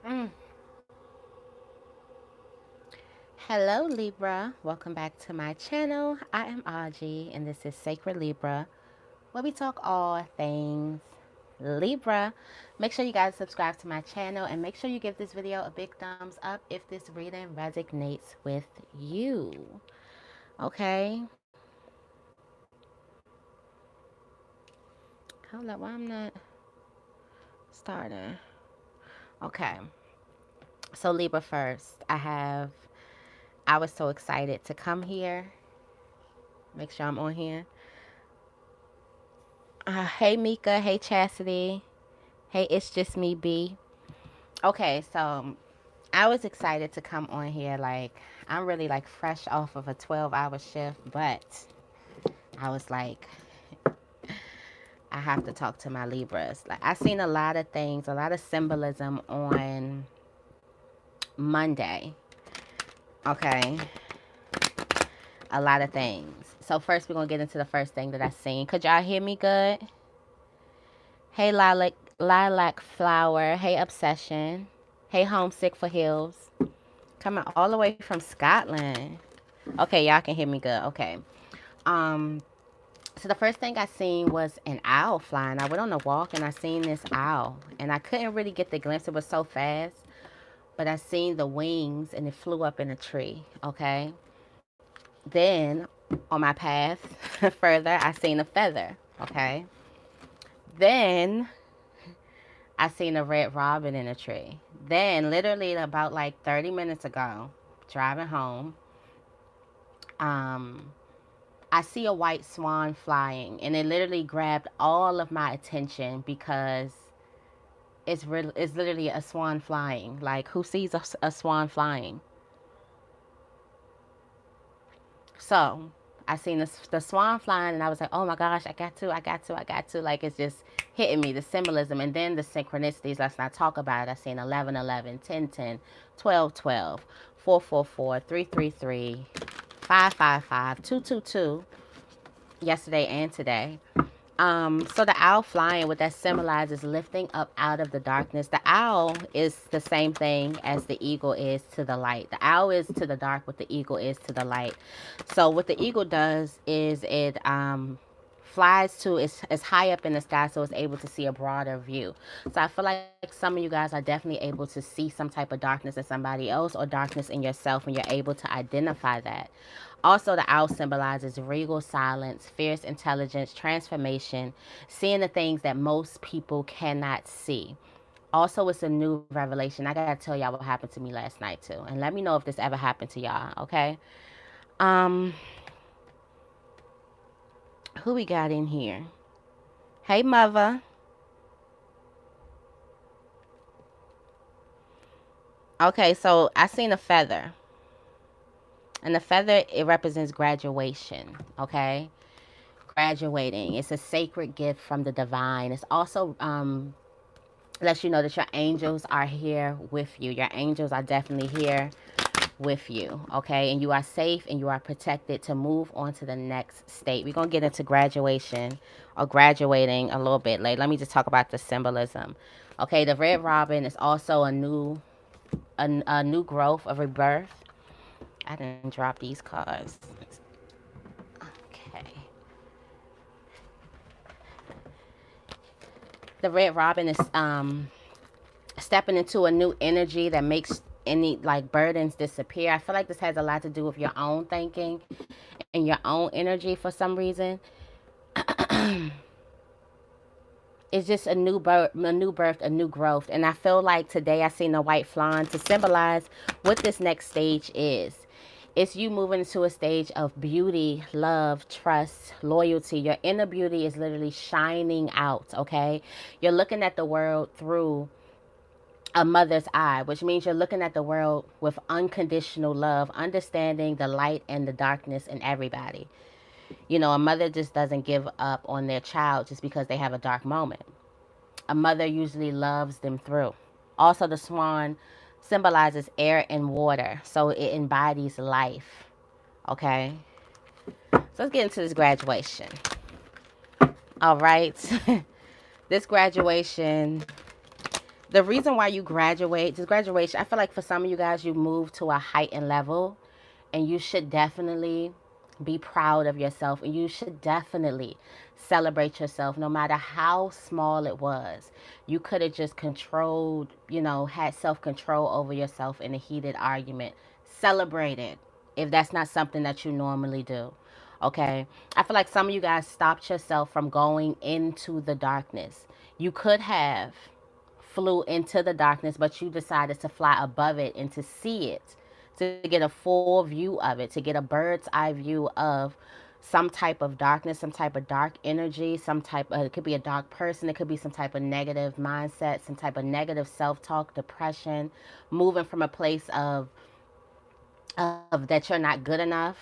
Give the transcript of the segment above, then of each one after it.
Mm. Hello Libra, welcome back to my channel. I am Audrey and this is Sacred Libra, where we talk all things Libra. Make sure you guys subscribe to my channel and make sure you give this video a big thumbs up if this reading resonates with you. Okay? Hold up, why I'm not starting? Okay. So Libra first, I was so excited to come here. Make sure I'm on here. Hey Mika, hey Chastity. Hey, it's just me, B. Okay, so I was excited to come on here. Like, I'm really like fresh off of a 12-hour shift, but I was like, I have to talk to my Libras. Like, I seen a lot of things, a lot of symbolism on Monday. Okay, a lot of things. So first, we're gonna get into the first thing that I seen. Could y'all hear me good? Hey, lilac flower. Hey, obsession. Hey, homesick for hills. Coming all the way from Scotland. Okay, y'all can hear me good. Okay. Um, so the first thing I seen was an owl flying. I went on a walk and I seen this owl. And I couldn't really get the glimpse. It was so fast. But I seen the wings and it flew up in a tree. Okay. Then on my path further, I seen a feather. Okay. Then I seen a red robin in a tree. Then literally about like 30 minutes ago, driving home, um, I see a white swan flying, and it literally grabbed all of my attention because it's literally a swan flying. Like, who sees a swan flying? So I seen the swan flying, and I was like, oh my gosh, I got to. Like, it's just hitting me, the symbolism, and then the synchronicities. Let's not talk about it. I seen 11, 11, 10, 10, 12, 12, 4, 4, 4, 3, 3, 3, 5, 5, 5, 2, 2, 2. Yesterday and today. So the owl flying, what that symbolizes lifting up out of the darkness. The owl is the same thing as the eagle is to the light. The owl is to the dark, what the eagle is to the light. So what the eagle does is it flies to it's high up in the sky, so it's able to see a broader view. So I feel like some of you guys are definitely able to see some type of darkness in somebody else or darkness in yourself, and you're able to identify that. Also, the owl symbolizes regal silence, fierce intelligence, transformation, seeing the things that most people cannot see. Also, it's a new revelation. I gotta tell y'all what happened to me last night too, and let me know if this ever happened to y'all. Okay. Um, who we got in here? Hey, mother. Okay, so I seen a feather, and the feather it represents graduation. Okay, graduating. It's a sacred gift from the divine. It's also lets you know that your angels are here with you. Your angels are definitely here with you, okay? And you are safe and you are protected to move on to the next state. We're going to get into graduation or graduating a little bit later. Let me just talk about the symbolism. Okay, the red robin is also a new growth, a rebirth. I didn't drop these cards. Okay. The red robin is stepping into a new energy that makes any like burdens disappear. I feel like this has a lot to do with your own thinking and your own energy for some reason. It's just a new growth. And I feel like today I seen the white flan to symbolize what this next stage is. It's you moving into a stage of beauty, love, trust, loyalty. Your inner beauty is literally shining out, okay? You're looking at the world through a mother's eye, which means you're looking at the world with unconditional love, understanding the light and the darkness in everybody. You know, a mother just doesn't give up on their child just because they have a dark moment. A mother usually loves them through. Also, the swan symbolizes air and water, so it embodies life. Okay, so let's get into this graduation. All right, this graduation The reason why you graduate, just graduation, I feel like for some of you guys, you move to a heightened level, and you should definitely be proud of yourself, and you should definitely celebrate yourself no matter how small it was. You could have just controlled, had self-control over yourself in a heated argument. Celebrate it if that's not something that you normally do. Okay, I feel like some of you guys stopped yourself from going into the darkness. You could have flew into the darkness, but you decided to fly above it and to see it, to get a full view of it, to get a bird's eye view of some type of darkness, some type of dark energy, some type of, it could be a dark person, it could be some type of negative mindset, some type of negative self-talk, depression, moving from a place of that you're not good enough,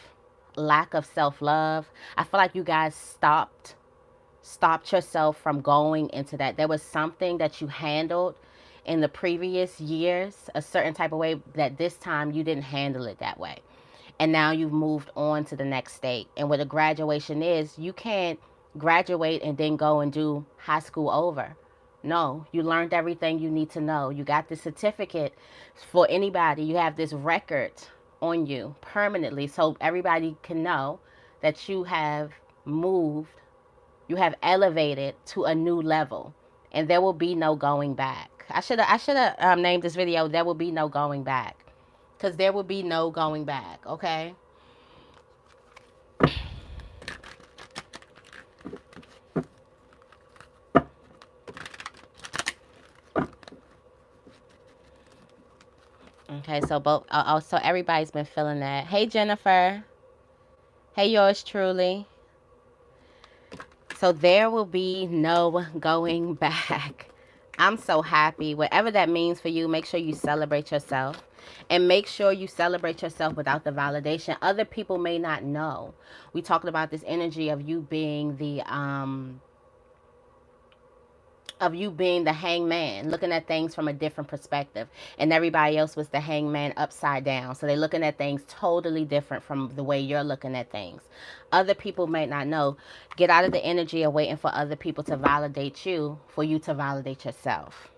lack of self-love. I feel like you guys stopped yourself from going into that. There was something that you handled in the previous years a certain type of way that this time you didn't handle it that way. And now you've moved on to the next state. And what a graduation is, you can't graduate and then go and do high school over. No, you learned everything you need to know. You got the certificate. For anybody, you have this record on you permanently so everybody can know that you have moved, you have elevated to a new level, and there will be no going back. I should have named this video "There Will Be No Going Back," because there will be no going back. Okay. Okay. So both. Also, everybody's been feeling that. Hey, Jennifer. Hey, yours truly. So there will be no going back. I'm so happy. Whatever that means for you, make sure you celebrate yourself. And make sure you celebrate yourself without the validation. Other people may not know. We talked about this energy of you being the hangman, looking at things from a different perspective. And everybody else was the hangman upside down. So they're looking at things totally different from the way you're looking at things. Other people may not know. Get out of the energy of waiting for other people to validate you for you to validate yourself.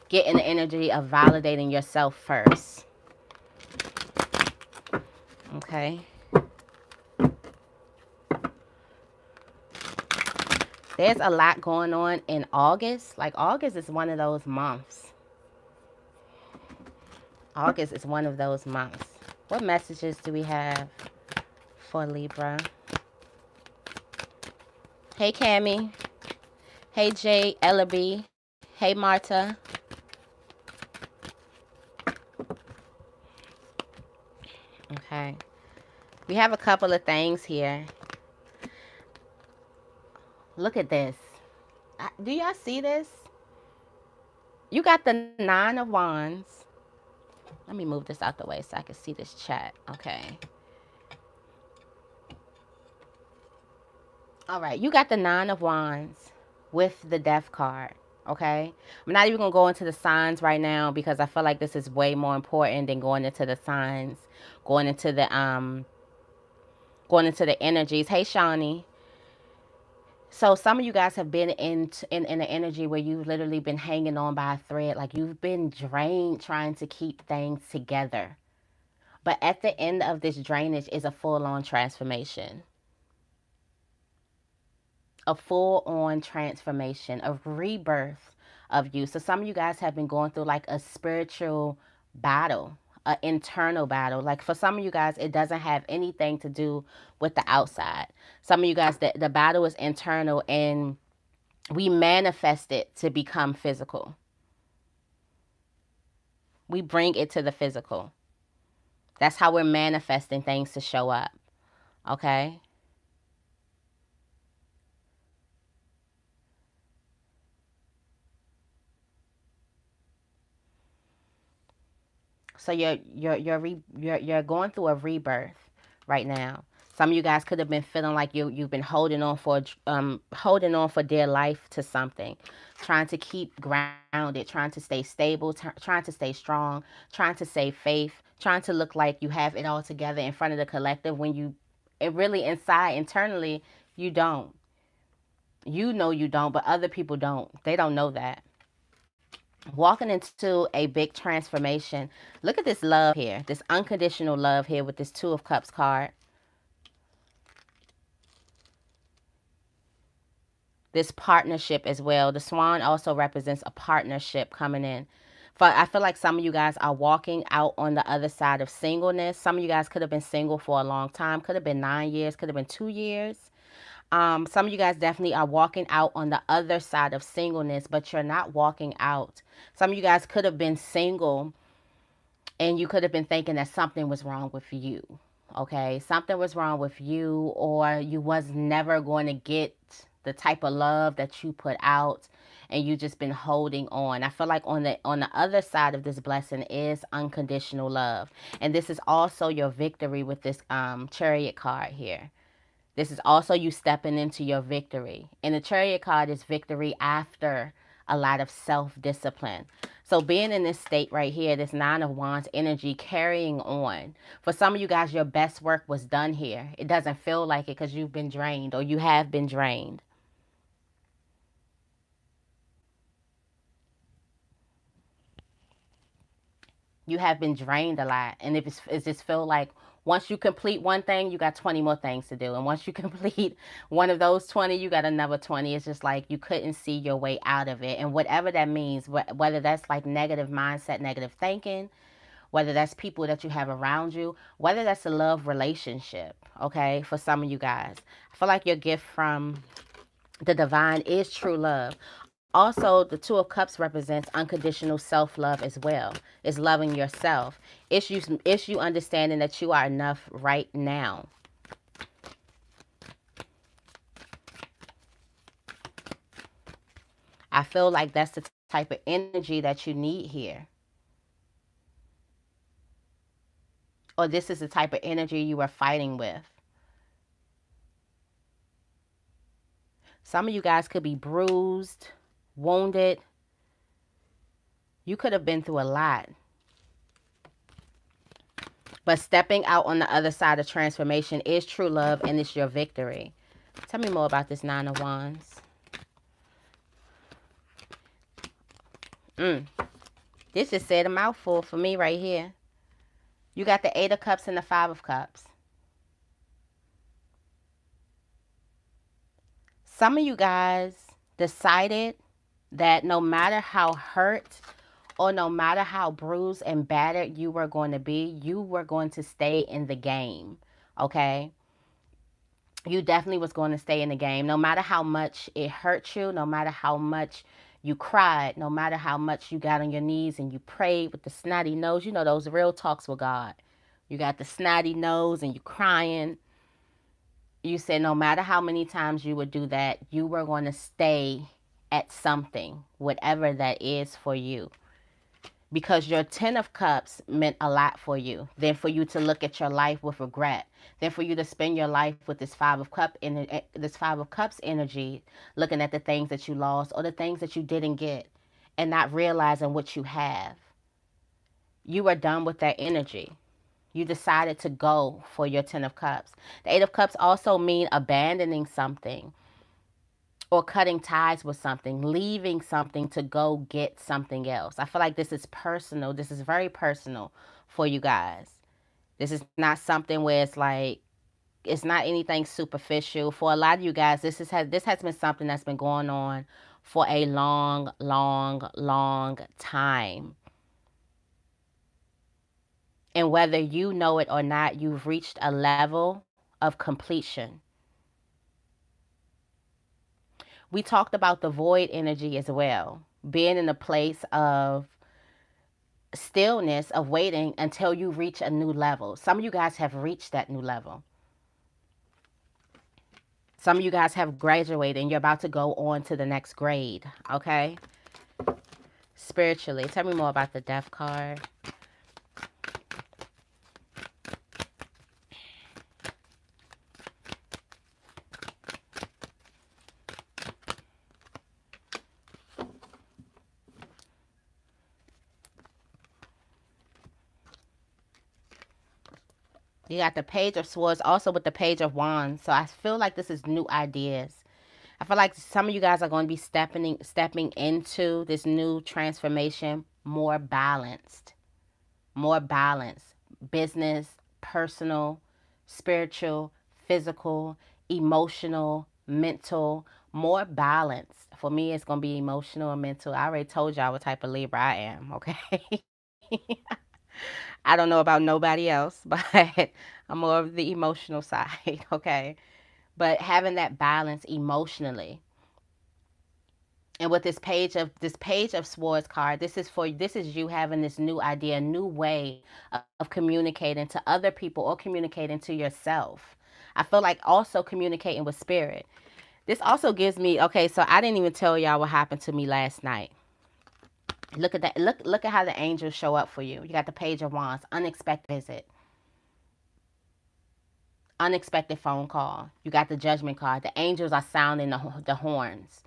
Get in the energy of validating yourself first. Okay. There's a lot going on in August. Like, August is one of those months. August is one of those months. What messages do we have for Libra? Hey, Cammie. Hey, Jay Ellaby. Hey, Marta. Okay. We have a couple of things here. Look at this. Do y'all see this? You got the Nine of Wands. Let me move this out the way so I can see this chat. Okay. All right. You got the Nine of Wands with the Death card. Okay. I'm not even going to go into the signs right now because I feel like this is way more important than going into the signs, going into the energies. Hey, Shawnee. So some of you guys have been in an energy where you've literally been hanging on by a thread. Like, you've been drained trying to keep things together. But at the end of this drainage is a full-on transformation. A full-on transformation, a rebirth of you. So some of you guys have been going through like a spiritual battle, an internal battle. Like, for some of you guys, it doesn't have anything to do with the outside. Some of you guys, the battle is internal, and we manifest it to become physical. We bring it to the physical. That's how we're manifesting things to show up. Okay? So you're going through a rebirth right now. Some of you guys could have been feeling like you've been holding on for dear life to something, trying to keep grounded, trying to stay stable, trying to stay strong, trying to save faith, trying to look like you have it all together in front of the collective when it really inside internally you don't. You know you don't, but other people don't. They don't know that. Walking into a big transformation. Look at this love here, this unconditional love here with this Two of Cups card. This partnership as well. The swan also represents a partnership coming in. I feel like some of you guys are walking out on the other side of singleness. Some of you guys could have been single for a long time. Could have been 9 years. Could have been 2 years. Some of you guys definitely are walking out on the other side of singleness, but you're not walking out. Some of you guys could have been single and you could have been thinking that something was wrong with you. Okay, something was wrong with you, or you was never going to get the type of love that you put out, and you just been holding on. I feel like on the other side of this blessing is unconditional love, and this is also your victory with this Chariot card here. This is also you stepping into your victory. And the Chariot card is victory after a lot of self-discipline. So being in this state right here, this Nine of Wands energy carrying on. For some of you guys, your best work was done here. It doesn't feel like it because you've been drained or you have been drained. You have been drained a lot. And if it's just feel like once you complete one thing, you got 20 more things to do. And once you complete one of those 20, you got another 20. It's just like you couldn't see your way out of it. And whatever that means, whether that's like negative mindset, negative thinking, whether that's people that you have around you, whether that's a love relationship, okay, for some of you guys. I feel like your gift from the divine is true love. Also, the Two of Cups represents unconditional self-love as well. It's loving yourself. It's you understanding that you are enough right now. I feel like that's the type of energy that you need here. Or this is the type of energy you are fighting with. Some of you guys could be bruised, wounded. You could have been through a lot. But stepping out on the other side of transformation is true love, and it's your victory. Tell me more about this Nine of Wands. This just said a mouthful for me right here. You got the Eight of Cups and the Five of Cups. Some of you guys decided that no matter how hurt or no matter how bruised and battered you were going to be, you were going to stay in the game, okay? You definitely was going to stay in the game. No matter how much it hurt you, no matter how much you cried, no matter how much you got on your knees and you prayed with the snotty nose. You know those real talks with God. You got the snotty nose and you crying. You said no matter how many times you would do that, you were going to stay at something, whatever that is for you. Because your Ten of Cups meant a lot for you. Then for you to look at your life with regret. Then for you to spend your life with this this Five of Cups energy, looking at the things that you lost or the things that you didn't get and not realizing what you have. You are done with that energy. You decided to go for your Ten of Cups. The Eight of Cups also mean abandoning something or cutting ties with something, leaving something to go get something else. I feel like this is personal. This is very personal for you guys. This is not something where it's like, it's not anything superficial. For a lot of you guys, this has been something that's been going on for a long, long, long time. And whether you know it or not, you've reached a level of completion. We talked about the void energy as well, being in a place of stillness, of waiting until you reach a new level. Some of you guys have reached that new level. Some of you guys have graduated and you're about to go on to the next grade, okay? Spiritually, tell me more about the Death card. You got the Page of Swords also with the Page of Wands. So I feel like this is new ideas. I feel like some of you guys are going to be stepping into this new transformation more balanced, more balanced. Business, personal, spiritual, physical, emotional, mental, more balanced. For me, it's going to be emotional and mental. I already told y'all what type of Libra I am, okay? I don't know about nobody else, but I'm more of the emotional side, okay? But having that balance emotionally. And with this page of swords card, this is you having this new idea, a new way of communicating to other people or communicating to yourself. I feel like also communicating with spirit. This also gives me, okay, so I didn't even tell y'all what happened to me last night. Look at that. Look at how the angels show up for you. You got the page of wands, unexpected visit, unexpected phone call. You got the judgment card. The angels are sounding the horns.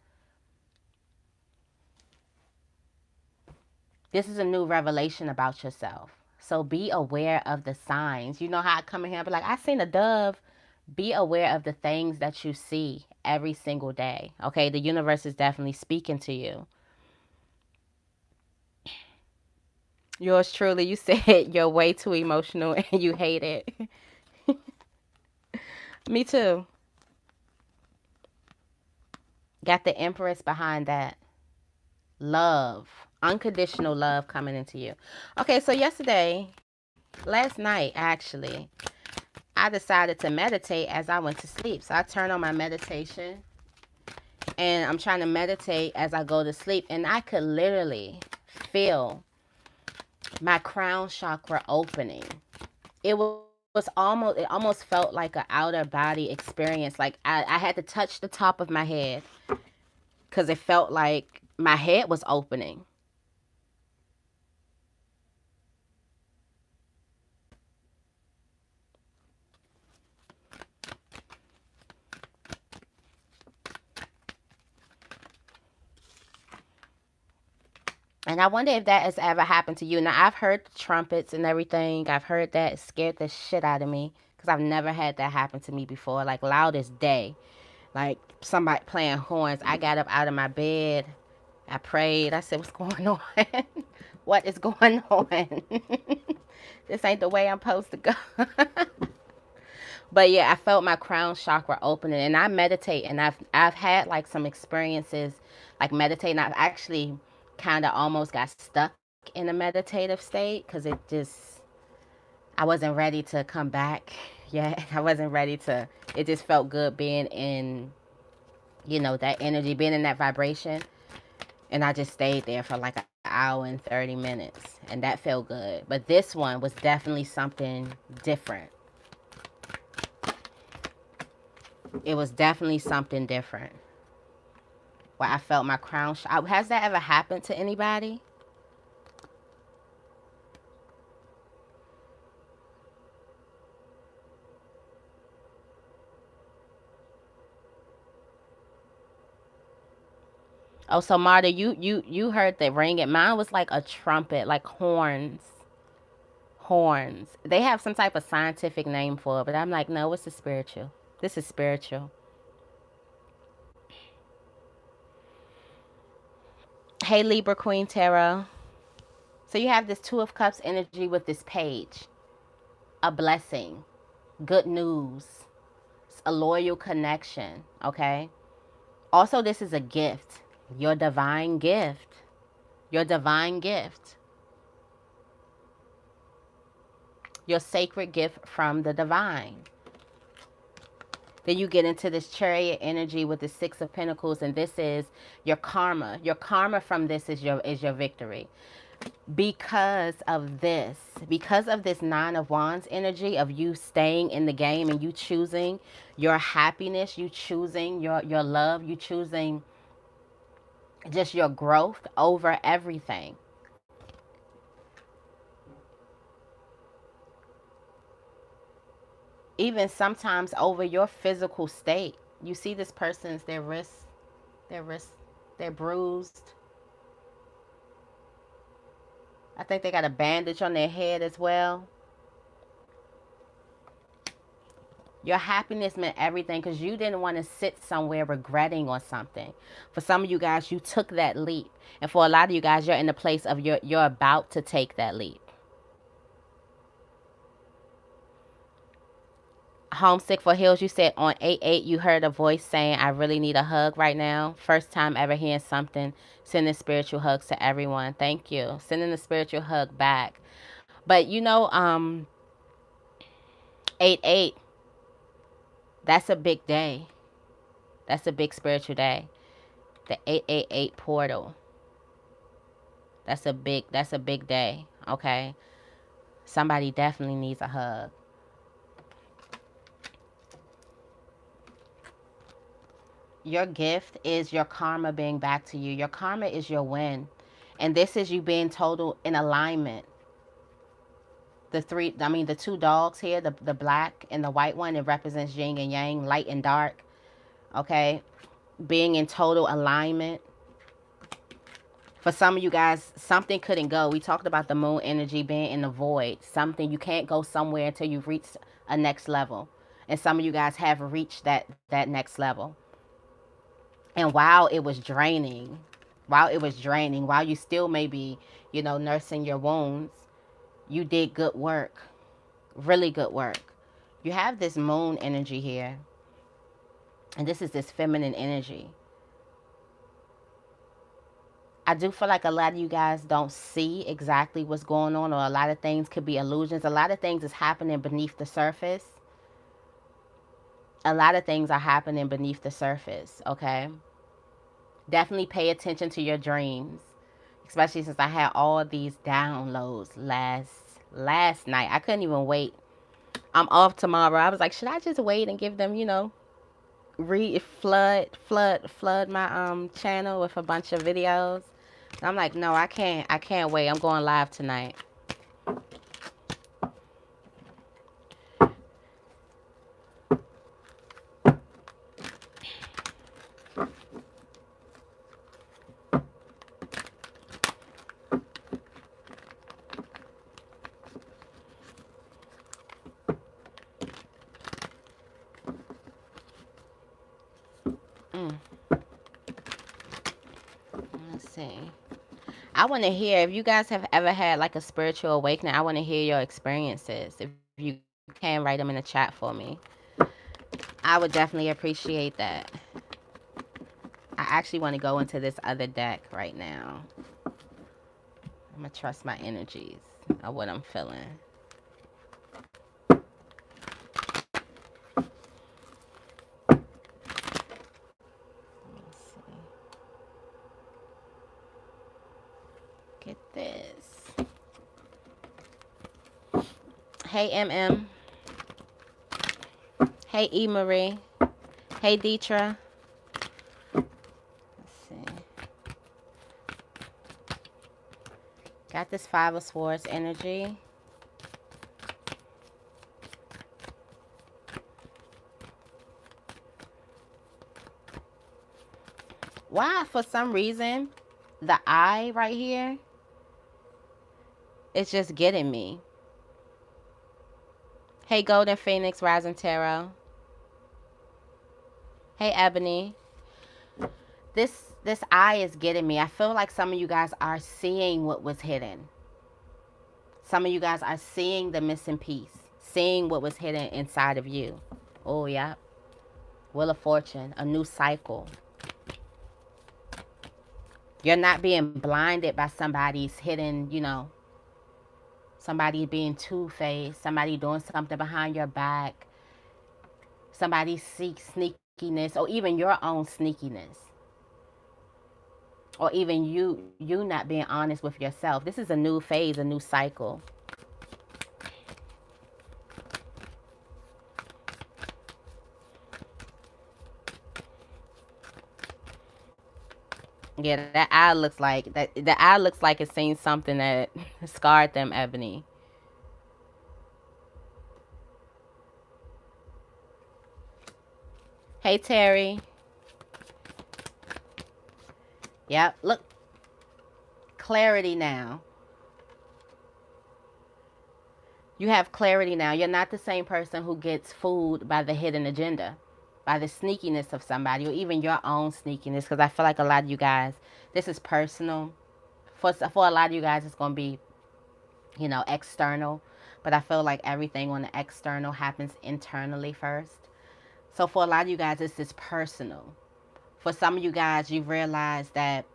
This is a new revelation about yourself. So be aware of the signs. You know how I come in here and be like, I seen a dove. Be aware of the things that you see every single day. Okay, the universe is definitely speaking to you. Yours truly, you said you're way too emotional and you hate it. Me too. Got the Empress behind that. Love. Unconditional love coming into you. Okay, so last night actually, I decided to meditate as I went to sleep. So I turned on my meditation and I'm trying to meditate as I go to sleep. And I could literally feel my crown chakra opening. It almost felt like an outer body experience. Like I had to touch the top of my head because it felt like my head was opening. And I wonder if that has ever happened to you. Now, I've heard trumpets and everything. I've heard that. It scared the shit out of me because I've never had that happen to me before. Like, loud as day. Like, somebody playing horns. I got up out of my bed. I prayed. I said, what's going on? What is going on? This ain't the way I'm supposed to go. But yeah, I felt my crown chakra opening, and I meditate, and I've had like some experiences like meditating. I've actually kind of almost got stuck in a meditative state because I wasn't ready to come back yet. I wasn't ready to. It just felt good being in, that energy, being in that vibration, and I just stayed there for like an hour and 30 minutes, and that felt good. But this one was definitely something different. It was definitely something different. Where I felt my crown. Has that ever happened to anybody? Oh, so Marta, you heard the ringing. Mine was like a trumpet, like horns. Horns. They have some type of scientific name for it, but I'm like, no, it's a spiritual. This is spiritual. Hey, Libra Queen Tarot. So you have this Two of Cups energy with this page. A blessing, good news, a loyal connection, okay? Also, this is a gift. Your divine gift. Your divine gift. Your sacred gift from the divine. Then you get into this chariot energy with the Six of Pentacles, and this is your karma. Your karma from this is your victory. Because of this Nine of Wands energy of you staying in the game and you choosing your happiness, you choosing your love, you choosing just your growth over everything. Even sometimes over your physical state. You see this person's their wrists, they're bruised. I think they got a bandage on their head as well. Your happiness meant everything because you didn't want to sit somewhere regretting on something. For some of you guys, you took that leap. And for a lot of you guys, you're in the place of you're about to take that leap. Homesick for Hills, you said on 8/8 you heard a voice saying, I really need a hug right now. First time ever hearing something. Sending spiritual hugs to everyone. Thank you. Sending a spiritual hug back. But 8/8, that's a big day. That's a big spiritual day. The 8/8 portal. That's a big day. Okay. Somebody definitely needs a hug. Your gift is your karma being back to you. Your karma is your win. And this is you being total in alignment. The two dogs here, the black and the white one, it represents yin and yang, light and dark. Okay. Being in total alignment. For some of you guys, something couldn't go. We talked about the moon energy being in the void. Something, you can't go somewhere until you've reached a next level. And some of you guys have reached that next level. And while it was draining, while you still may be, nursing your wounds, you did good work. Really good work. You have this moon energy here. And this is this feminine energy. I do feel like a lot of you guys don't see exactly what's going on, or a lot of things could be illusions. A lot of things is happening beneath the surface. A lot of things are happening beneath the surface, okay? Definitely pay attention to your dreams, especially since I had all these downloads last night. I couldn't even wait. I'm off tomorrow. I was like, should I just wait and give them, flood my channel with a bunch of videos? And I'm like, no, I can't wait. I'm going live tonight. Let's see. I want to hear if you guys have ever had like a spiritual awakening. I want to hear your experiences. If you can, write them in the chat for me. I would definitely appreciate that. I actually want to go into this other deck right now. I'm going to trust my energies of what I'm feeling. Get this. Hey, MM. Hey, E. Marie. Hey, Deetra. Let's see. Got this Five of Swords energy. Why, for some reason, the eye right here, it's just getting me. Hey, Golden Phoenix, Rising Tarot. Hey, Ebony. This eye is getting me. I feel like some of you guys are seeing what was hidden. Some of you guys are seeing the missing piece. Seeing what was hidden inside of you. Oh, yeah. Wheel of Fortune. A new cycle. You're not being blinded by somebody's hidden, somebody being two-faced, somebody doing something behind your back, somebody seeks sneakiness, or even your own sneakiness, or even you not being honest with yourself. This is a new phase, a new cycle. Yeah, that eye looks like that. The eye looks like it's seen something that scarred them, Ebony. Hey, Terry. Yep, look. Clarity now. You have clarity now. You're not the same person who gets fooled by the hidden agenda, by the sneakiness of somebody, or even your own sneakiness. Because I feel like a lot of you guys, this is personal. For a lot of you guys, it's going to be, external. But I feel like everything on the external happens internally first. So for a lot of you guys, this is personal. For some of you guys, you realize that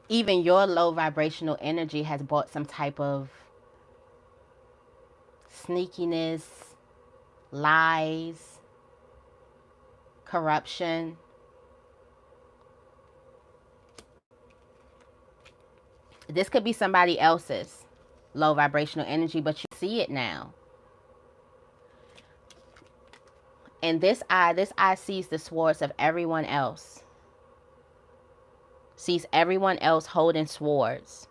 even your low vibrational energy has brought some type of sneakiness, lies, corruption. This could be somebody else's low vibrational energy, but you see it now. And this eye sees the swords of everyone else. Sees everyone else holding swords.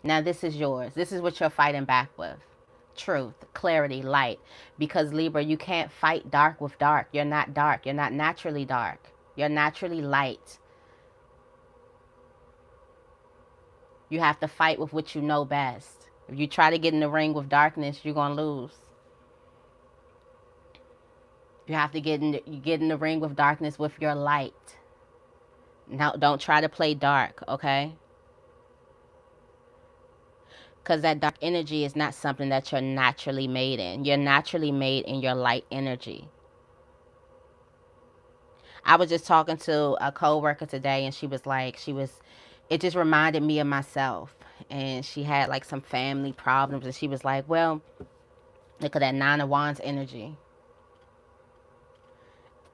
Now this is yours. This is what you're fighting back with. Truth, clarity, light. Because Libra, you can't fight dark with dark. You're not dark. You're not naturally dark. You're naturally light. You have to fight with what you know best. If you try to get in the ring with darkness, you're going to lose. You have to get in the ring with darkness with your light. Now, don't try to play dark, okay? Because that dark energy is not something that you're naturally made in. You're naturally made in your light energy. I was just talking to a coworker today, and she was like, it just reminded me of myself. And she had like some family problems, and she was like, well, look at that Nine of Wands energy.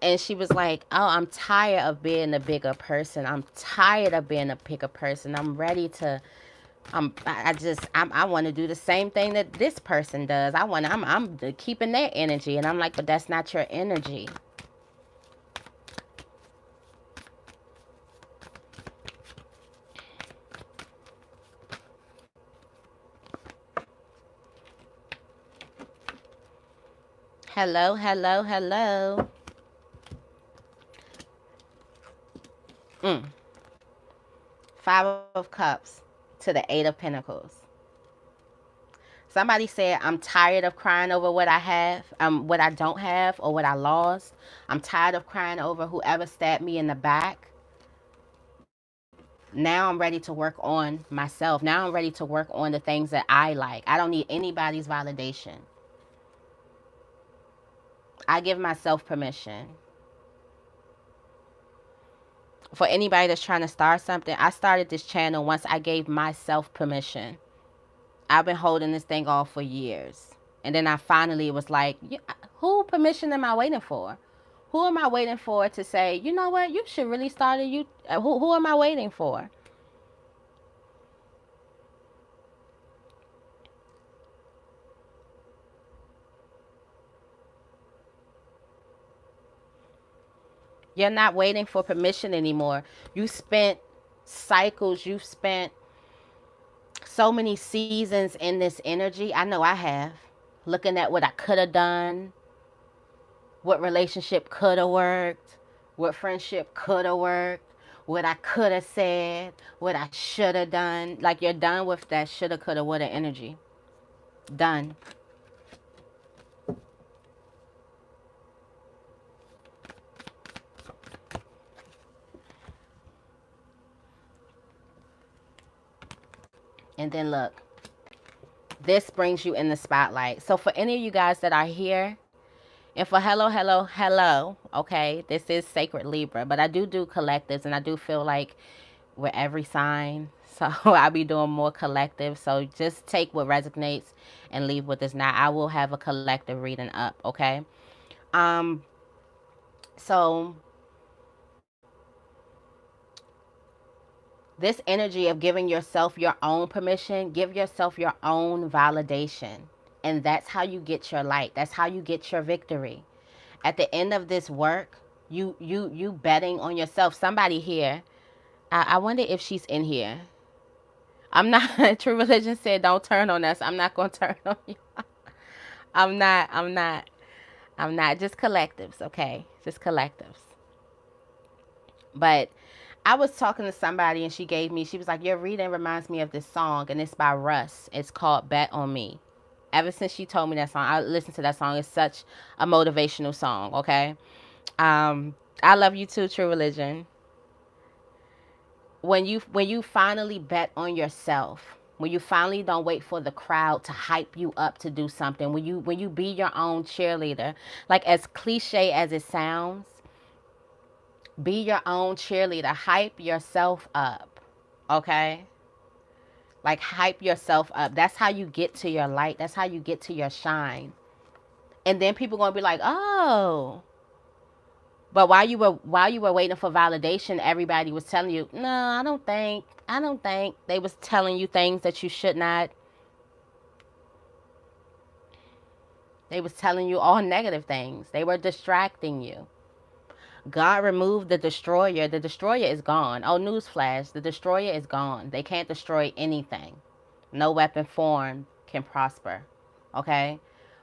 And she was like, oh, I'm tired of being a bigger person. I'm tired of being a bigger person. I'm ready to, I want to do the same thing that this person does. I'm keeping their energy. And I'm like, but that's not your energy. Hello, hello, hello. Five of Cups to the Eight of Pentacles. Somebody said, I'm tired of crying over what I have, what I don't have, or what I lost. I'm tired of crying over whoever stabbed me in the back. Now I'm ready to work on myself. Now I'm ready to work on the things that I like. I don't need anybody's validation. I give myself permission. For anybody that's trying to start something, I started this channel once I gave myself permission. I've been holding this thing off for years. And then I finally was like, who permission am I waiting for? Who am I waiting for to say, you know what, you should really start it? Who am I waiting for? You're not waiting for permission anymore. You spent cycles, you've spent so many seasons in this energy. I know I have. Looking at what I could have done, what relationship could have worked, what friendship could have worked, what I could have said, what I should have done. Like, you're done with that shoulda, coulda, woulda energy. Done. And then look, this brings you in the spotlight. So for any of you guys that are here, and for hello, hello, hello, okay, this is Sacred Libra, but I do collectives, and I do feel like with every sign, so I'll be doing more collective. So just take what resonates and leave what does not. I will have a collective reading up, okay? So this energy of giving yourself your own permission, give yourself your own validation. And that's how you get your light. That's how you get your victory. At the end of this work, you betting on yourself. Somebody here, I wonder if she's in here. I'm not, True Religion said don't turn on us. I'm not going to turn on you. I'm not. Just collectives, okay? Just collectives. But I was talking to somebody and she was like, your reading reminds me of this song and it's by Russ. It's called Bet on Me. Ever since she told me that song, I listened to that song. It's such a motivational song, okay? I love you too, True Religion. When you finally bet on yourself, when you finally don't wait for the crowd to hype you up to do something, when you be your own cheerleader, like as cliche as it sounds, be your own cheerleader, hype yourself up, okay? Like hype yourself up. That's how you get to your light. That's how you get to your shine. And then people gonna be like, oh. But while you were waiting for validation, everybody was telling you, no, I don't think. They was telling you things that you should not. They was telling you all negative things. They were distracting you. God removed the destroyer. The destroyer is gone. Oh, newsflash, the destroyer is gone. They can't destroy anything. No weapon formed can prosper. Okay?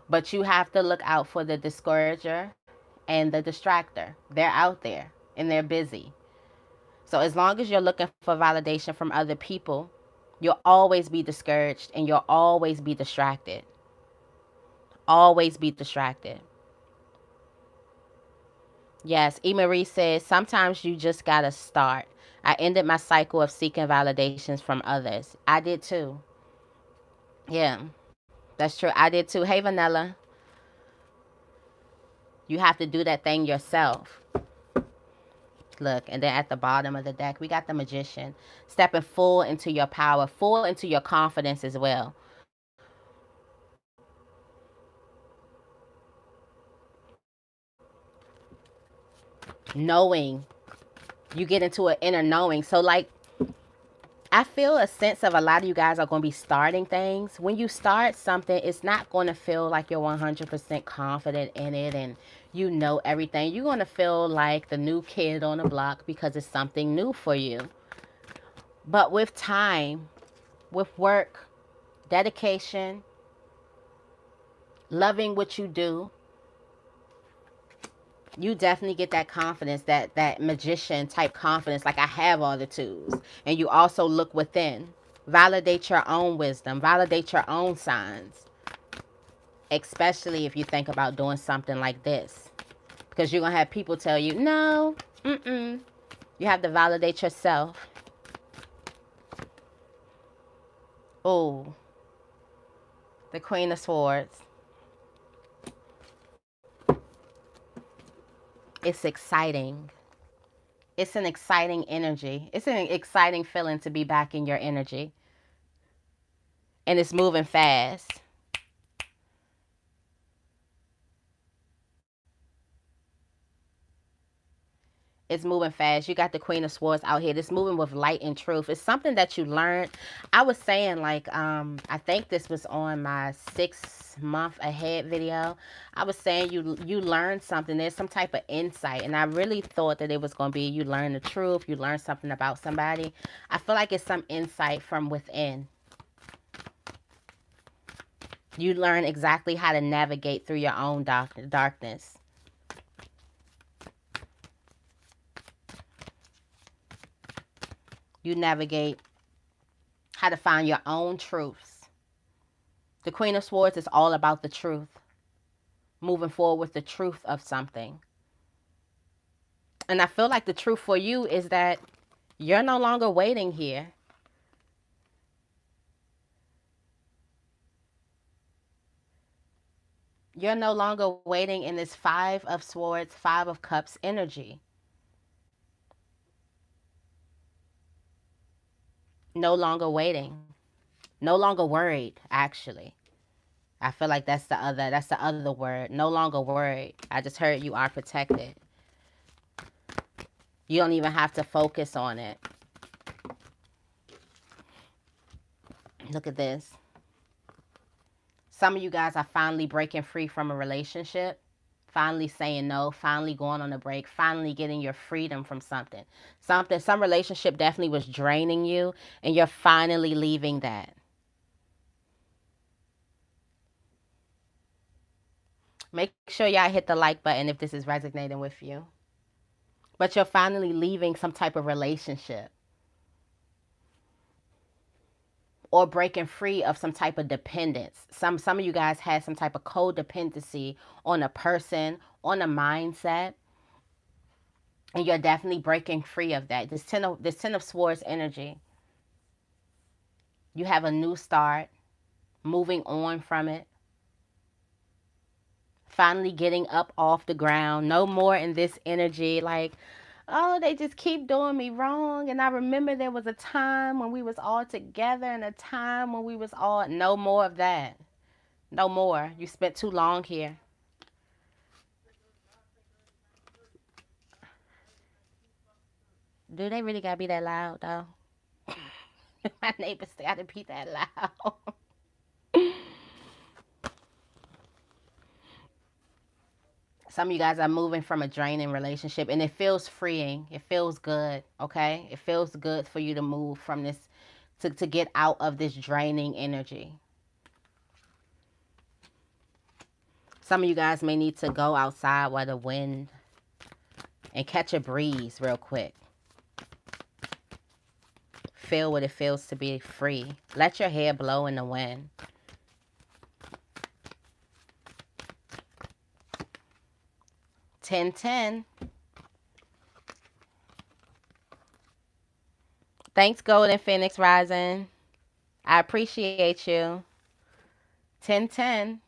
But you have to look out for the discourager and the distractor. They're out there and they're busy. So as long as you're looking for validation from other people, you'll always be discouraged and you'll always be distracted. Always be distracted. Yes, E. Marie says, sometimes you just gotta start. I ended my cycle of seeking validations from others. I did too. Yeah, that's true. I did too. Hey, Vanilla, you have to do that thing yourself. Look, and then at the bottom of the deck, we got the Magician. Stepping full into your power, full into your confidence as well. Knowing. You get into an inner knowing. So, like, I feel a sense of a lot of you guys are going to be starting things. When you start something, it's not going to feel like you're 100% confident in it and you know everything. You're going to feel like the new kid on the block because it's something new for you. But with time, with work, dedication, loving what you do, you definitely get that confidence, that magician type confidence, like I have all the tools. And you also look within. Validate your own wisdom, validate your own signs, especially if you think about doing something like this. Because you're going to have people tell you, no, you have to validate yourself. Oh, the Queen of Swords. It's exciting. It's an exciting energy. It's an exciting feeling to be back in your energy. And it's moving fast. It's moving fast. You got the Queen of Swords out here. It's moving with light and truth. It's something that you learned. I was saying, like, I think this was on my 6 month ahead video. I was saying you learned something. There's some type of insight. And I really thought that it was going to be you learn the truth. You learn something about somebody. I feel like it's some insight from within. You learn exactly how to navigate through your own darkness. You navigate how to find your own truths. The Queen of Swords is all about the truth, moving forward with the truth of something. And I feel like the truth for you is that you're no longer waiting here. You're no longer waiting in this Five of Swords, Five of Cups energy. No longer waiting. No longer worried, actually. I feel like that's the other word. No longer worried. I just heard you are protected. You don't even have to focus on it. Look at this. Some of you guys are finally breaking free from a relationship, finally saying no, finally going on a break, finally getting your freedom from something. Some relationship definitely was draining you, and you're finally leaving that. Make sure y'all hit the like button if this is resonating with you. but you're finally leaving some type of relationship or breaking free of some type of dependence. Some of you guys had some type of codependency on a person, on a mindset, and you're definitely breaking free of that. This ten of swords energy. You have a new start, moving on from it, finally getting up off the ground. No more in this energy like, oh, they just keep doing me wrong. And I remember there was a time when we was all together and a time when we was all, no more of that. No more. You spent too long here. Do they really gotta be that loud though? My neighbors gotta be that loud. Some of you guys are moving from a draining relationship and it feels freeing. It feels good, okay? It feels good for you to move from this, to get out of this draining energy. Some of you guys may need to go outside where the wind and catch a breeze real quick. Feel what it feels to be free. Let your hair blow in the wind. Ten. Thanks, Golden Phoenix Rising. I appreciate you. 10.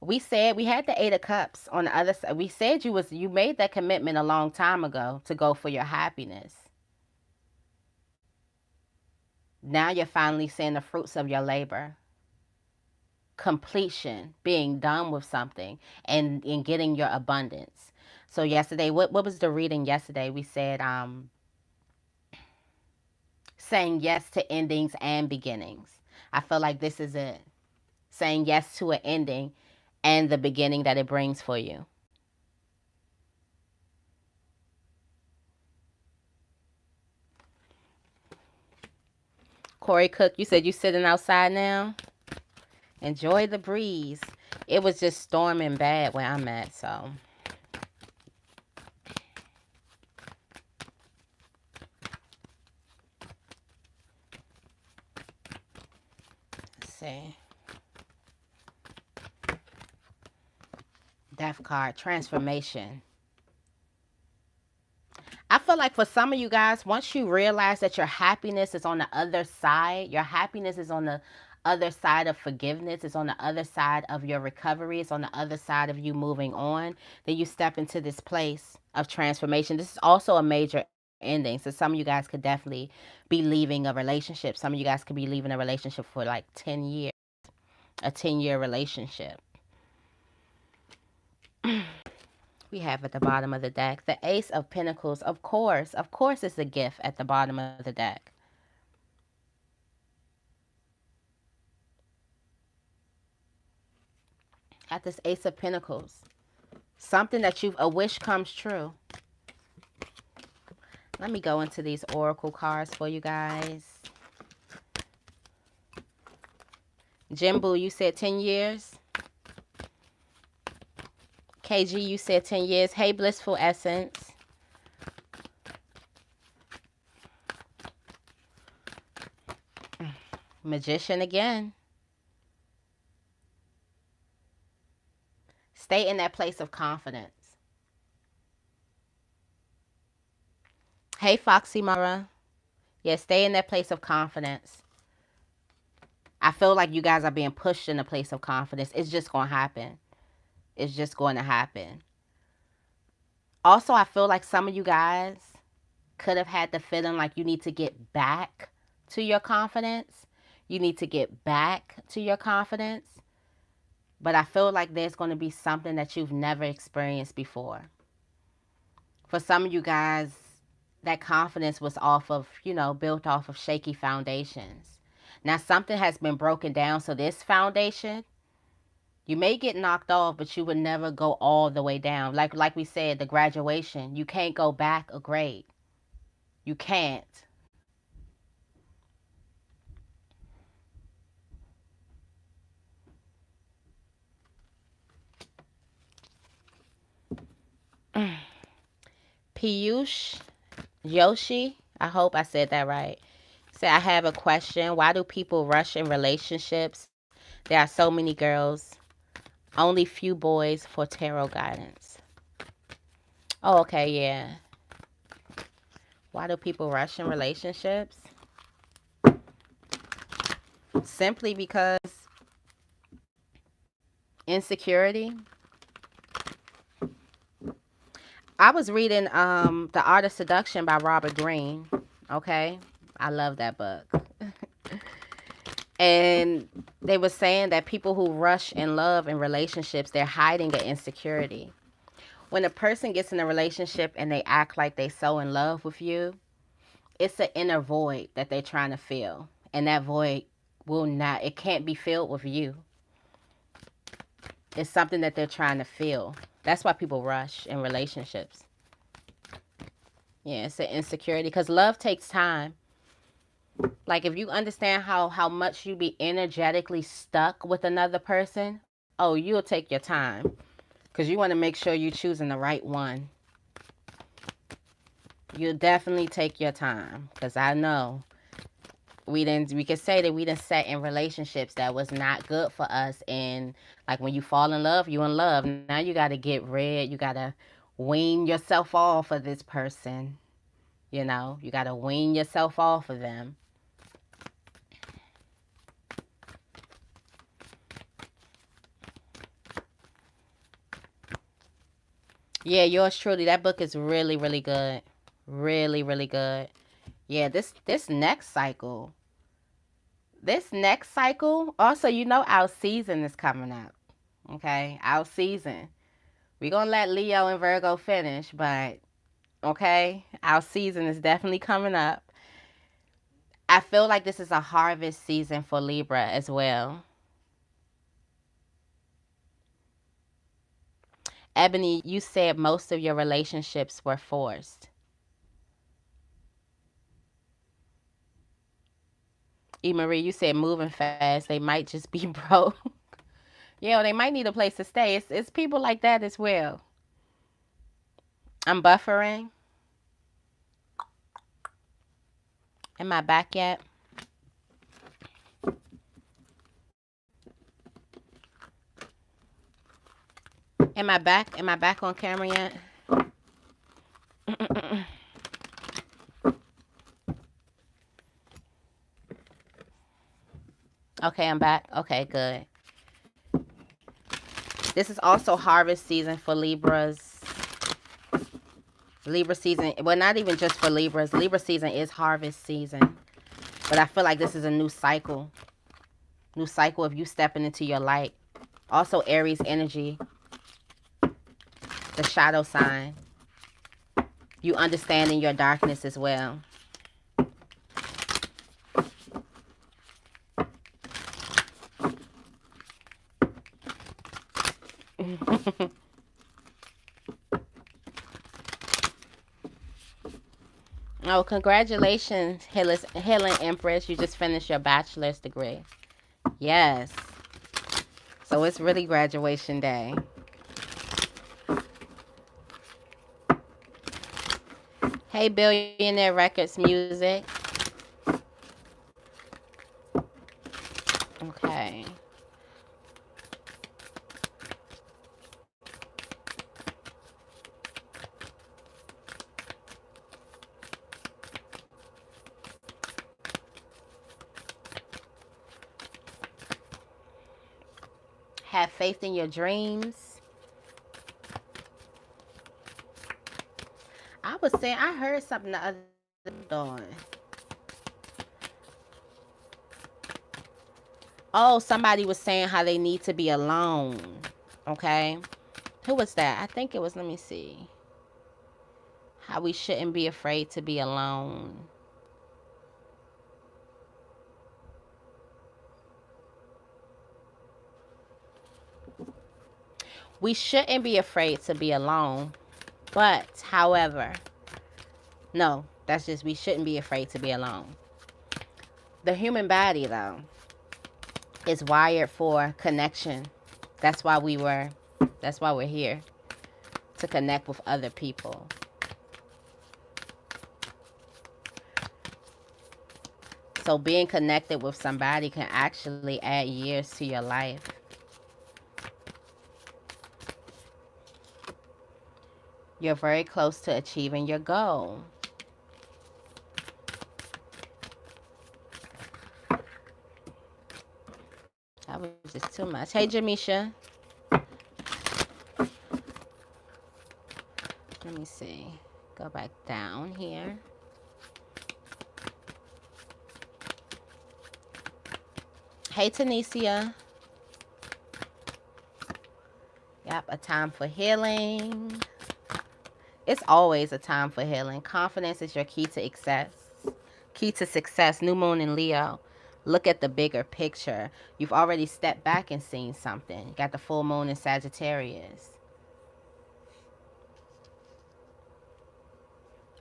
We said we had the 8 of Cups on the other side. We said you made that commitment a long time ago to go for your happiness. Now you're finally seeing the fruits of your labor. Completion, being done with something, and getting your abundance. So yesterday, what was the reading yesterday? We said saying yes to endings and beginnings. I feel like this is it. Saying yes to an ending and the beginning that it brings for you. Corey Cook, you said you sitting outside now? Enjoy the breeze. It was just storming bad where I'm at, so. Let's see. Death card, transformation. I feel like for some of you guys, once you realize that your happiness is on the other side, your happiness is on the other side of forgiveness, it's on the other side of your recovery, it's on the other side of you moving on, then you step into this place of transformation. This is also a major ending. So some of you guys could definitely be leaving a relationship. Some of you guys could be leaving a relationship for like 10 years, a 10-year relationship. We have at the bottom of the deck the Ace of Pentacles. Of course, it's a gift at the bottom of the deck. At this Ace of Pentacles, something that a wish comes true. Let me go into these oracle cards for you guys. Jimbo, you said 10 years. KG, you said 10 years. Hey, Blissful Essence. Magician again. Stay in that place of confidence. Hey, Foxy Mara. Yeah, stay in that place of confidence. I feel like you guys are being pushed in a place of confidence. It's just going to happen. It's just going to happen. Also, I feel like some of you guys could have had the feeling like you need to get back to your confidence. You need to get back to your confidence. But I feel like there's going to be something that you've never experienced before. For some of you guys, that confidence was built off of shaky foundations. Now something has been broken down, so this foundation, you may get knocked off, but you would never go all the way down. Like we said, the graduation, you can't go back a grade. You can't. Piyush Yoshi, I hope I said that right. Say, I have a question. Why do people rush in relationships? There are so many girls, only few boys for tarot guidance. Oh, okay, yeah. Why do people rush in relationships? Simply because insecurity. I was reading The Art of Seduction by Robert Greene. Okay? I love that book. And they were saying that people who rush in love and relationships, they're hiding an insecurity. When a person gets in a relationship and they act like they so in love with you, it's an inner void that they're trying to fill. And that void it can't be filled with you. It's something that they're trying to fill. That's why people rush in relationships. Yeah, it's an insecurity because love takes time. Like if you understand how much you be energetically stuck with another person, oh, you'll take your time because you want to make sure you're choosing the right one. You'll definitely take your time because I know we could say that we done sat in relationships that was not good for us, and like when you fall in love, you in love. Now you got to get rid. You got to wean yourself off of this person. You know, you got to wean yourself off of them. Yeah, yours truly. That book is really, really good. Really, really good. Yeah, this next cycle. This next cycle, also, you know, our season is coming up. Okay, our season. We're gonna let Leo and Virgo finish, but okay, our season is definitely coming up. I feel like this is a harvest season for Libra as well. Ebony, you said most of your relationships were forced. E. Marie, you said moving fast. They might just be broke. Yeah, they might need a place to stay. It's people like that as well. I'm buffering. Am I back yet? Am I back? Am I back on camera yet? Okay, I'm back. Okay, good. This is also harvest season for Libras. Libra season, well, not even just for Libras. Libra season is harvest season. But I feel like this is a new cycle. New cycle of you stepping into your light. Also, Aries energy. The shadow sign. You understanding your darkness as well. Oh, congratulations, Healing Empress. You just finished your bachelor's degree. Yes. So it's really graduation day. Hey, Billionaire Records Music. Okay. Have faith in your dreams. I was saying, I heard something the other day. Oh, somebody was saying how they need to be alone. Okay. Who was that? I think it was, let me see. How we shouldn't be afraid to be alone. We shouldn't be afraid to be alone. But, however, no, that's just, we shouldn't be afraid to be alone. The human body, though, is wired for connection. That's why we're here. to connect with other people. So being connected with somebody can actually add years to your life. You're very close to achieving your goal. That was just too much. Hey, Jamisha. Let me see. Go back down here. Hey, Tanisha. Yep, a time for healing. It's always a time for healing. Confidence is your key to success. Key to success. New moon in Leo. Look at the bigger picture. You've already stepped back and seen something. You got the full moon in Sagittarius.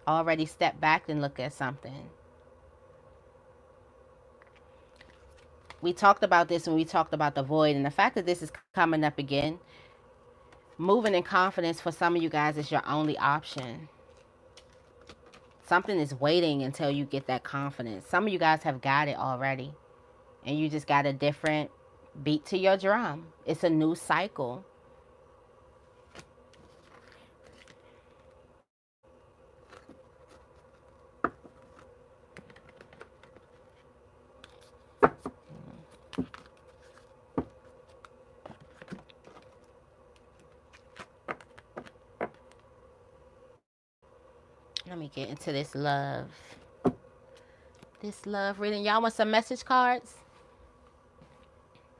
Already stepped back and look at something. We talked about this when we talked about the void, and the fact that this is coming up again. Moving in confidence for some of you guys is your only option. Something is waiting until you get that confidence. Some of you guys have got it already, and you just got a different beat to your drum. It's a new cycle. Let me get into this love. This love reading. Y'all want some message cards?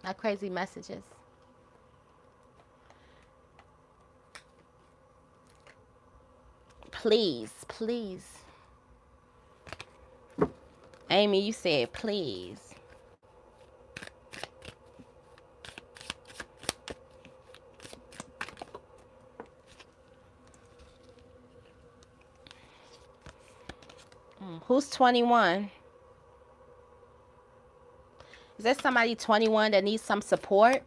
Like crazy messages. Please, please. Amy, you said please. Who's 21? Is there somebody 21 that needs some support?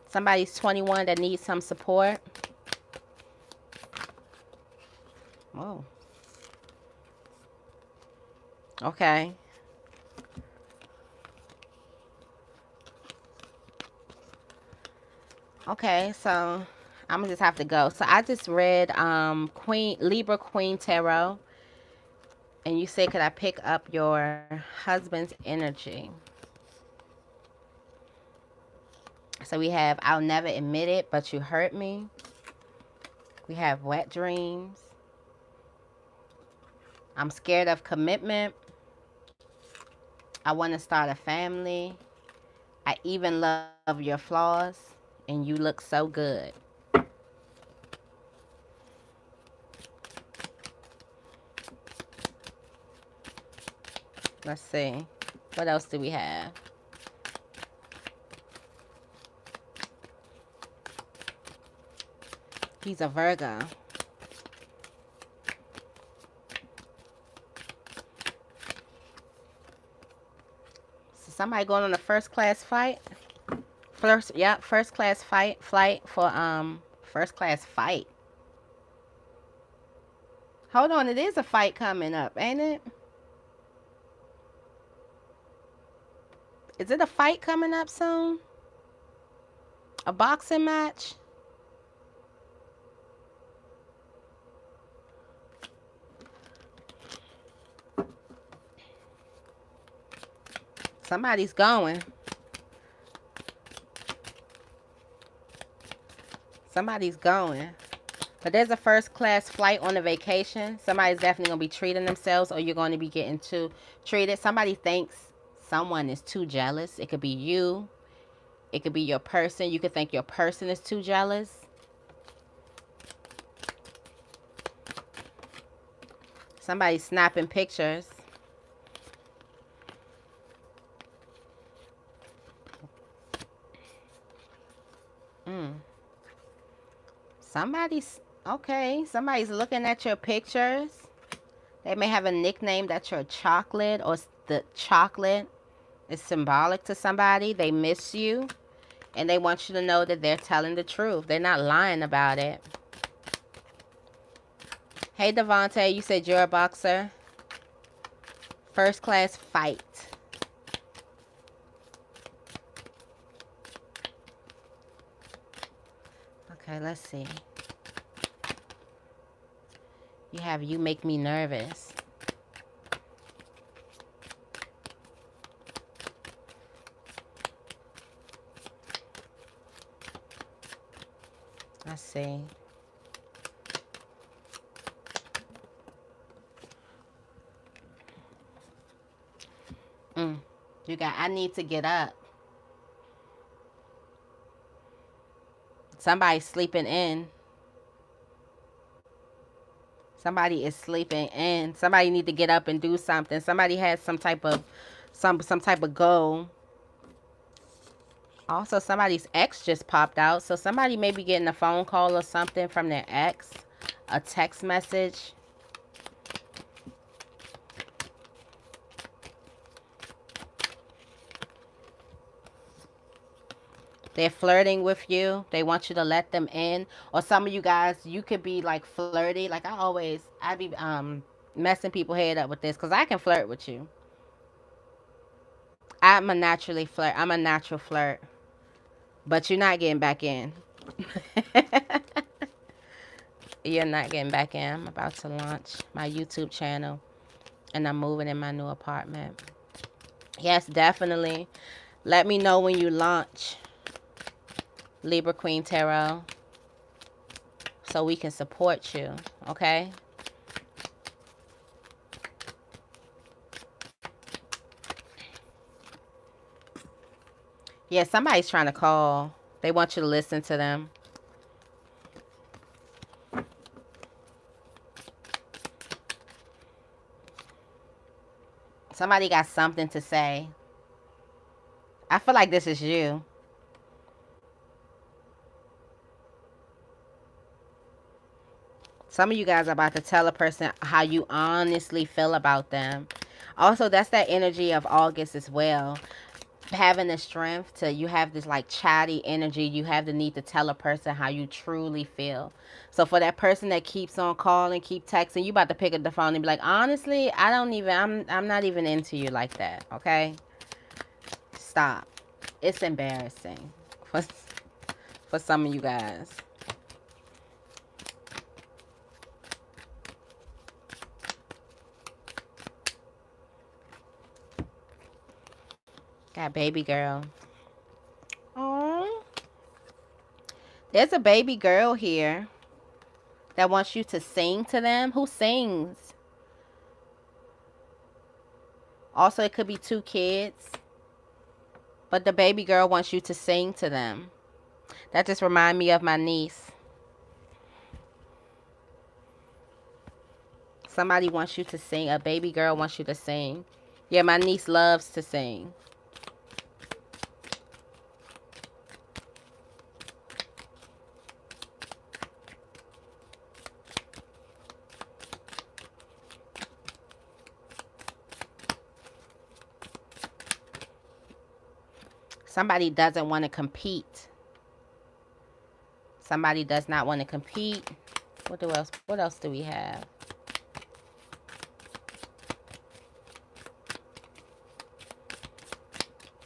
Somebody's 21 that needs some support. Whoa. Okay. Okay, so I'm gonna just have to go. So I just read Libra Queen Tarot, and you said, could I pick up your husband's energy? So we have, I'll never admit it, but you hurt me. We have wet dreams. I'm scared of commitment. I want to start a family. I even love your flaws, and you look so good. Let's see. What else do we have? He's a Virgo. So somebody going on a first class flight? First class flight for first class fight. Hold on, it is a fight coming up, ain't it? Is it a fight coming up soon? A boxing match? Somebody's going. Somebody's going. But there's a first class flight on a vacation. Somebody's definitely going to be treating themselves, or you're going to be getting too treated. Somebody thinks someone is too jealous. It could be you. It could be your person. You could think your person is too jealous. Somebody's snapping pictures. Somebody's looking at your pictures. They may have a nickname that you're chocolate or the chocolate. It's symbolic to somebody. They miss you. And they want you to know that they're telling the truth. They're not lying about it. Hey, Devontae, you said you're a boxer. First class fight. Okay, let's see. You have you make me nervous. I see. You got, I need to get up. Somebody's sleeping in. Somebody is sleeping in. Somebody need to get up and do something. Somebody has some type of some type of goal. Also, somebody's ex just popped out. So somebody may be getting a phone call or something from their ex. A text message. They're flirting with you. They want you to let them in. Or some of you guys, you could be like flirty. Like I be messing people head up with this because I can flirt with you. I'm a naturally flirt. I'm a natural flirt. But you're not getting back in. You're not getting back in. I'm about to launch my YouTube channel. And I'm moving in my new apartment. Yes, definitely. Let me know when you launch. Libra Queen Tarot. So we can support you. Okay? Yeah, somebody's trying to call. They want you to listen to them. Somebody got something to say. I feel like this is you. Some of you guys are about to tell a person how you honestly feel about them. Also, that's that energy of August as well. Having the strength to, you have this like chatty energy. You have the need to tell a person how you truly feel. So for that person that keeps on calling, keep texting, you about to pick up the phone and be like, honestly, I'm not even into you like that. Okay? Stop. It's embarrassing for some of you guys. Got baby girl. Oh, there's a baby girl here that wants you to sing to them. Who sings? Also, it could be two kids. But the baby girl wants you to sing to them. That just reminds me of my niece. Somebody wants you to sing. A baby girl wants you to sing. Yeah, my niece loves to sing. Somebody doesn't want to compete. Somebody does not want to compete. What else do we have?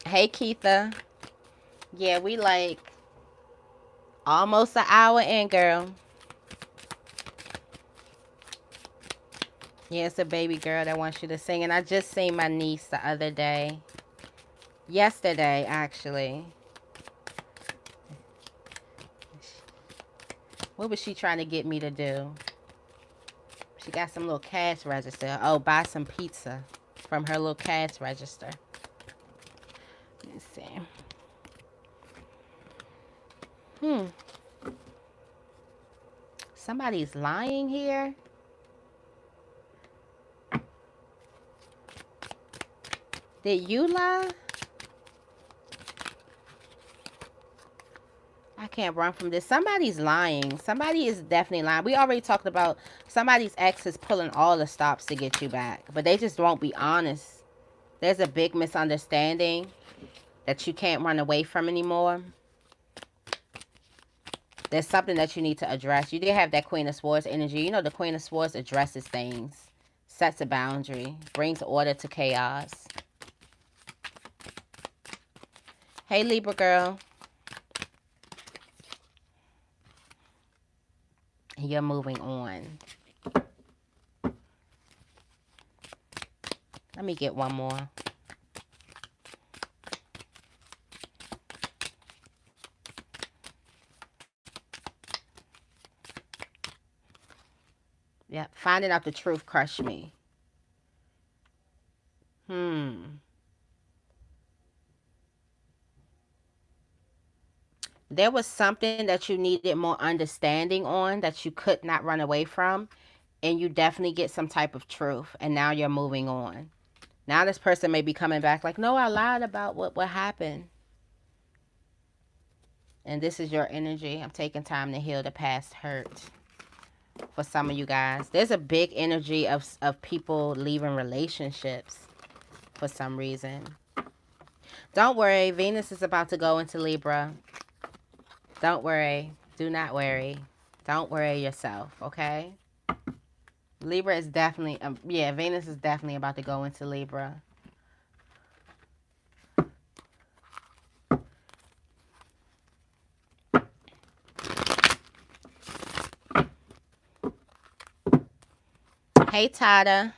Hey, Keitha. Yeah, we like almost an hour in, girl. Yeah, it's a baby girl that wants you to sing. And I just seen my niece the other day. Yesterday, actually. What was she trying to get me to do? She got some little cash register. Oh, buy some pizza from her little cash register. Let's see. Somebody's lying here. Did you lie? I can't run from this. Somebody's lying. Somebody is definitely lying. We already talked about somebody's ex is pulling all the stops to get you back. But they just won't be honest. There's a big misunderstanding that you can't run away from anymore. There's something that you need to address. You did have that Queen of Swords energy. You know, the Queen of Swords addresses things, sets a boundary, brings order to chaos. Hey, Libra girl. You're moving on. Let me get one more. Yeah, finding out the truth crushed me. There was something that you needed more understanding on that you could not run away from, and you definitely get some type of truth, and now you're moving on. Now this person may be coming back like, no, I lied about what happened. And this is your energy. I'm taking time to heal the past hurt for some of you guys. There's a big energy of people leaving relationships for some reason. Don't worry. Venus is about to go into Libra. Don't worry. Do not worry. Don't worry yourself, okay? Libra is definitely, yeah, Venus is definitely about to go into Libra. Hey, Tada,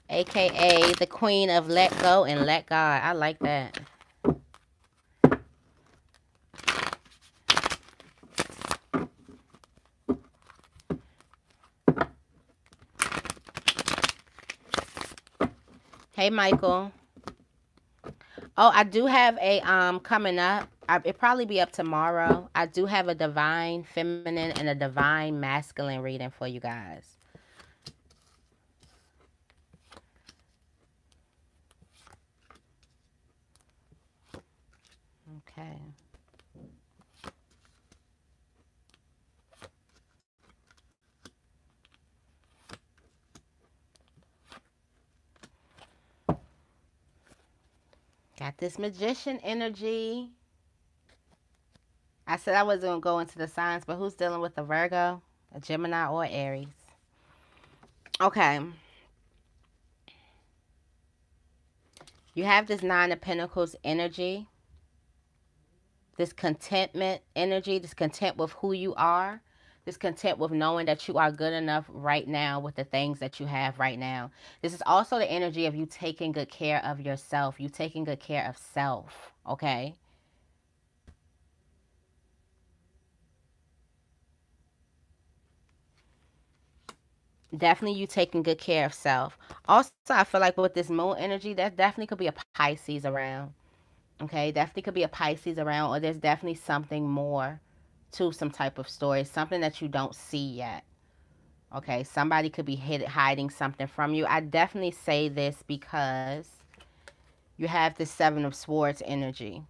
aka the queen of let go and let God. I like that. Hey, Michael. Oh, I do have a coming up. It probably be up tomorrow. I do have a divine feminine and a divine masculine reading for you guys. Okay. Got this magician energy. I said I wasn't going to go into the signs, but who's dealing with a Virgo, a Gemini, or Aries? Okay. You have this Nine of Pentacles energy, this contentment energy, this content with who you are, this content with knowing that you are good enough right now with the things that you have right now. This is also the energy of you taking good care of yourself, you taking good care of self, okay? Definitely you taking good care of self. Also, I feel like with this moon energy, that definitely could be a Pisces around. Okay, definitely could be a Pisces around, or there's definitely something more to some type of story, something that you don't see yet. Okay, somebody could be hiding something from you. I definitely say this because you have the Seven of Swords energy.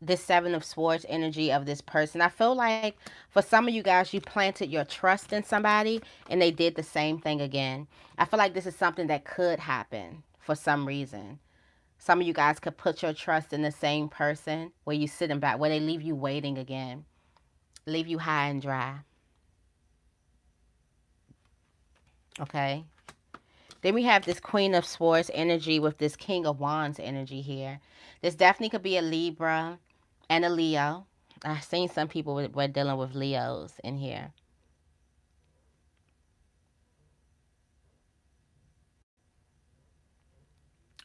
This Seven of Swords energy of this person. I feel like for some of you guys, you planted your trust in somebody and they did the same thing again. I feel like this is something that could happen for some reason. Some of you guys could put your trust in the same person where you sit back, where they leave you waiting again, leave you high and dry. Okay. Then we have this Queen of Swords energy with this King of Wands energy here. This definitely could be a Libra and a Leo. I've seen some people were dealing with Leos in here.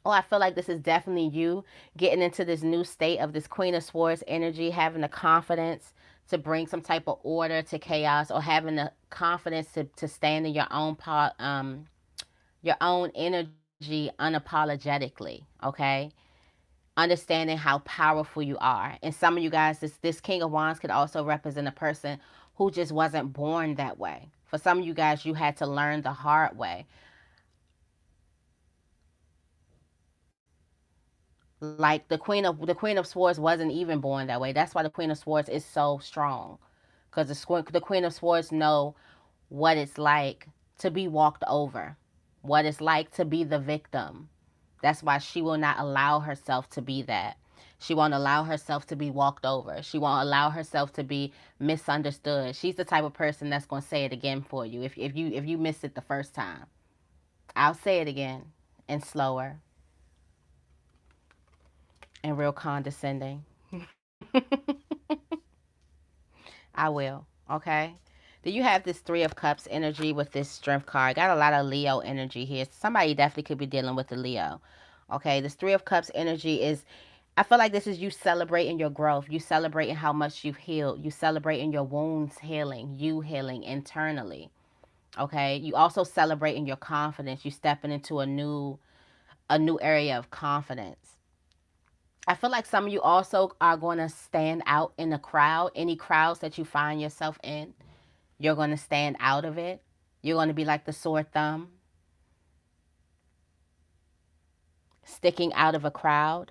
Oh, I feel like this is definitely you getting into this new state of this Queen of Swords energy, having the confidence to bring some type of order to chaos, or having the confidence to stand in your own part, your own energy unapologetically. Okay, understanding how powerful you are. And some of you guys, this King of Wands could also represent a person who just wasn't born that way. For some of you guys, you had to learn the hard way. Like the Queen of Swords wasn't even born that way. That's why the Queen of Swords is so strong. because the Queen of Swords know what it's like to be walked over, what it's like to be the victim. That's why she will not allow herself to be that. She won't allow herself to be walked over. She won't allow herself to be misunderstood. She's the type of person that's going to say it again for you if you miss it the first time. I'll say it again, and slower and real condescending. I will. Okay. Do you have this Three of Cups energy with this Strength card? Got a lot of Leo energy here. Somebody definitely could be dealing with the Leo. Okay. This Three of Cups energy is, I feel like this is you celebrating your growth. You celebrating how much you've healed. You celebrating your wounds healing. You healing internally. Okay. You also celebrating your confidence. You stepping into a new area of confidence. I feel like some of you also are going to stand out in a crowd. Any crowds that you find yourself in, you're going to stand out of it. You're going to be like the sore thumb, sticking out of a crowd.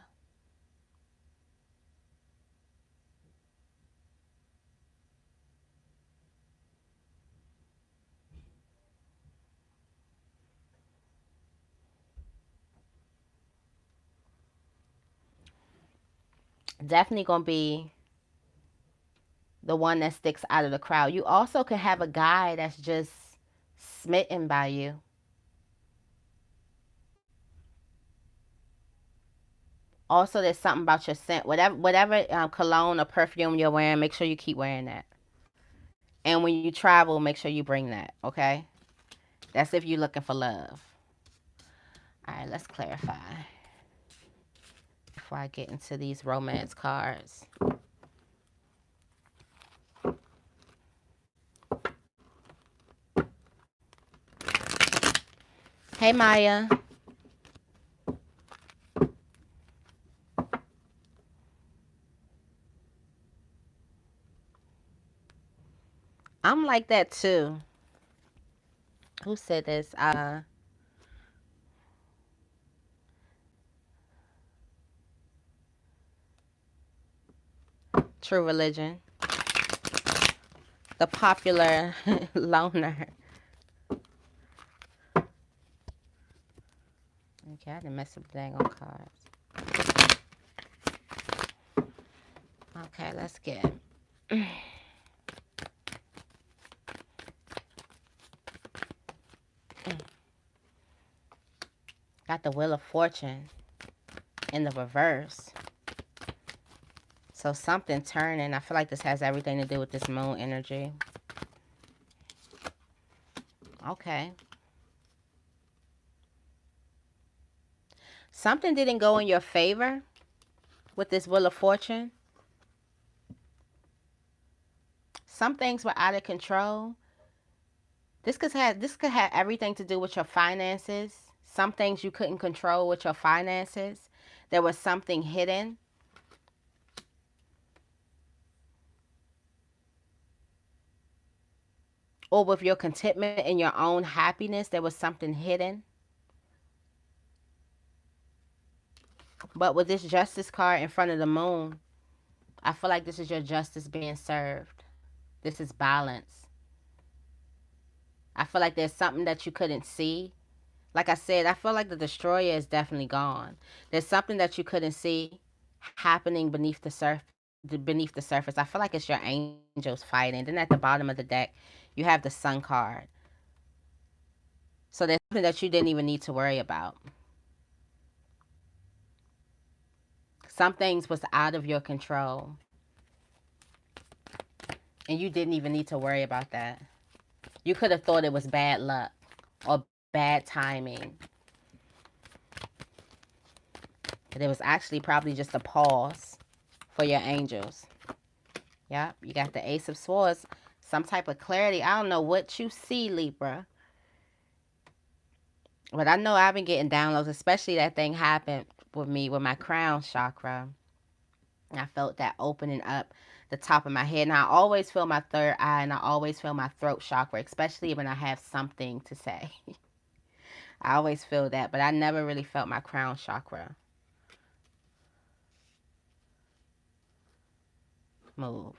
Definitely going to be the one that sticks out of the crowd. You also can have a guy that's just smitten by you. Also, there's something about your scent. Whatever cologne or perfume you're wearing, make sure you keep wearing that. And when you travel, make sure you bring that, okay? That's if you're looking for love. All right, let's clarify before I get into these romance cards. Hey, Maya. I'm like that too. Who said this? True Religion. The popular loner. Okay, I didn't mess up the dang on cards. Okay, let's get. Got the Wheel of Fortune in the reverse. So something turning. I feel like this has everything to do with this moon energy. Okay. Something didn't go in your favor with this Wheel of Fortune. Some things were out of control. This could have everything to do with your finances. Some things you couldn't control with your finances. There was something hidden. Or with your contentment and your own happiness, there was something hidden. But with this Justice card in front of the moon, I feel like this is your justice being served. This is balance. I feel like there's something that you couldn't see. Like I said, I feel like the destroyer is definitely gone. There's something that you couldn't see happening beneath the surface. I feel like it's your angels fighting. Then at the bottom of the deck, you have the Sun card. So there's something that you didn't even need to worry about. Some things was out of your control. And you didn't even need to worry about that. You could have thought it was bad luck or bad timing. But it was actually probably just a pause for your angels. Yep, you got the Ace of Swords. Some type of clarity. I don't know what you see, Libra. But I know I've been getting downloads, especially that thing happened with me with my crown chakra. I felt that opening up the top of my head. And I always feel my third eye, and I always feel my throat chakra, especially when I have something to say. I always feel that, but I never really felt my crown chakra move.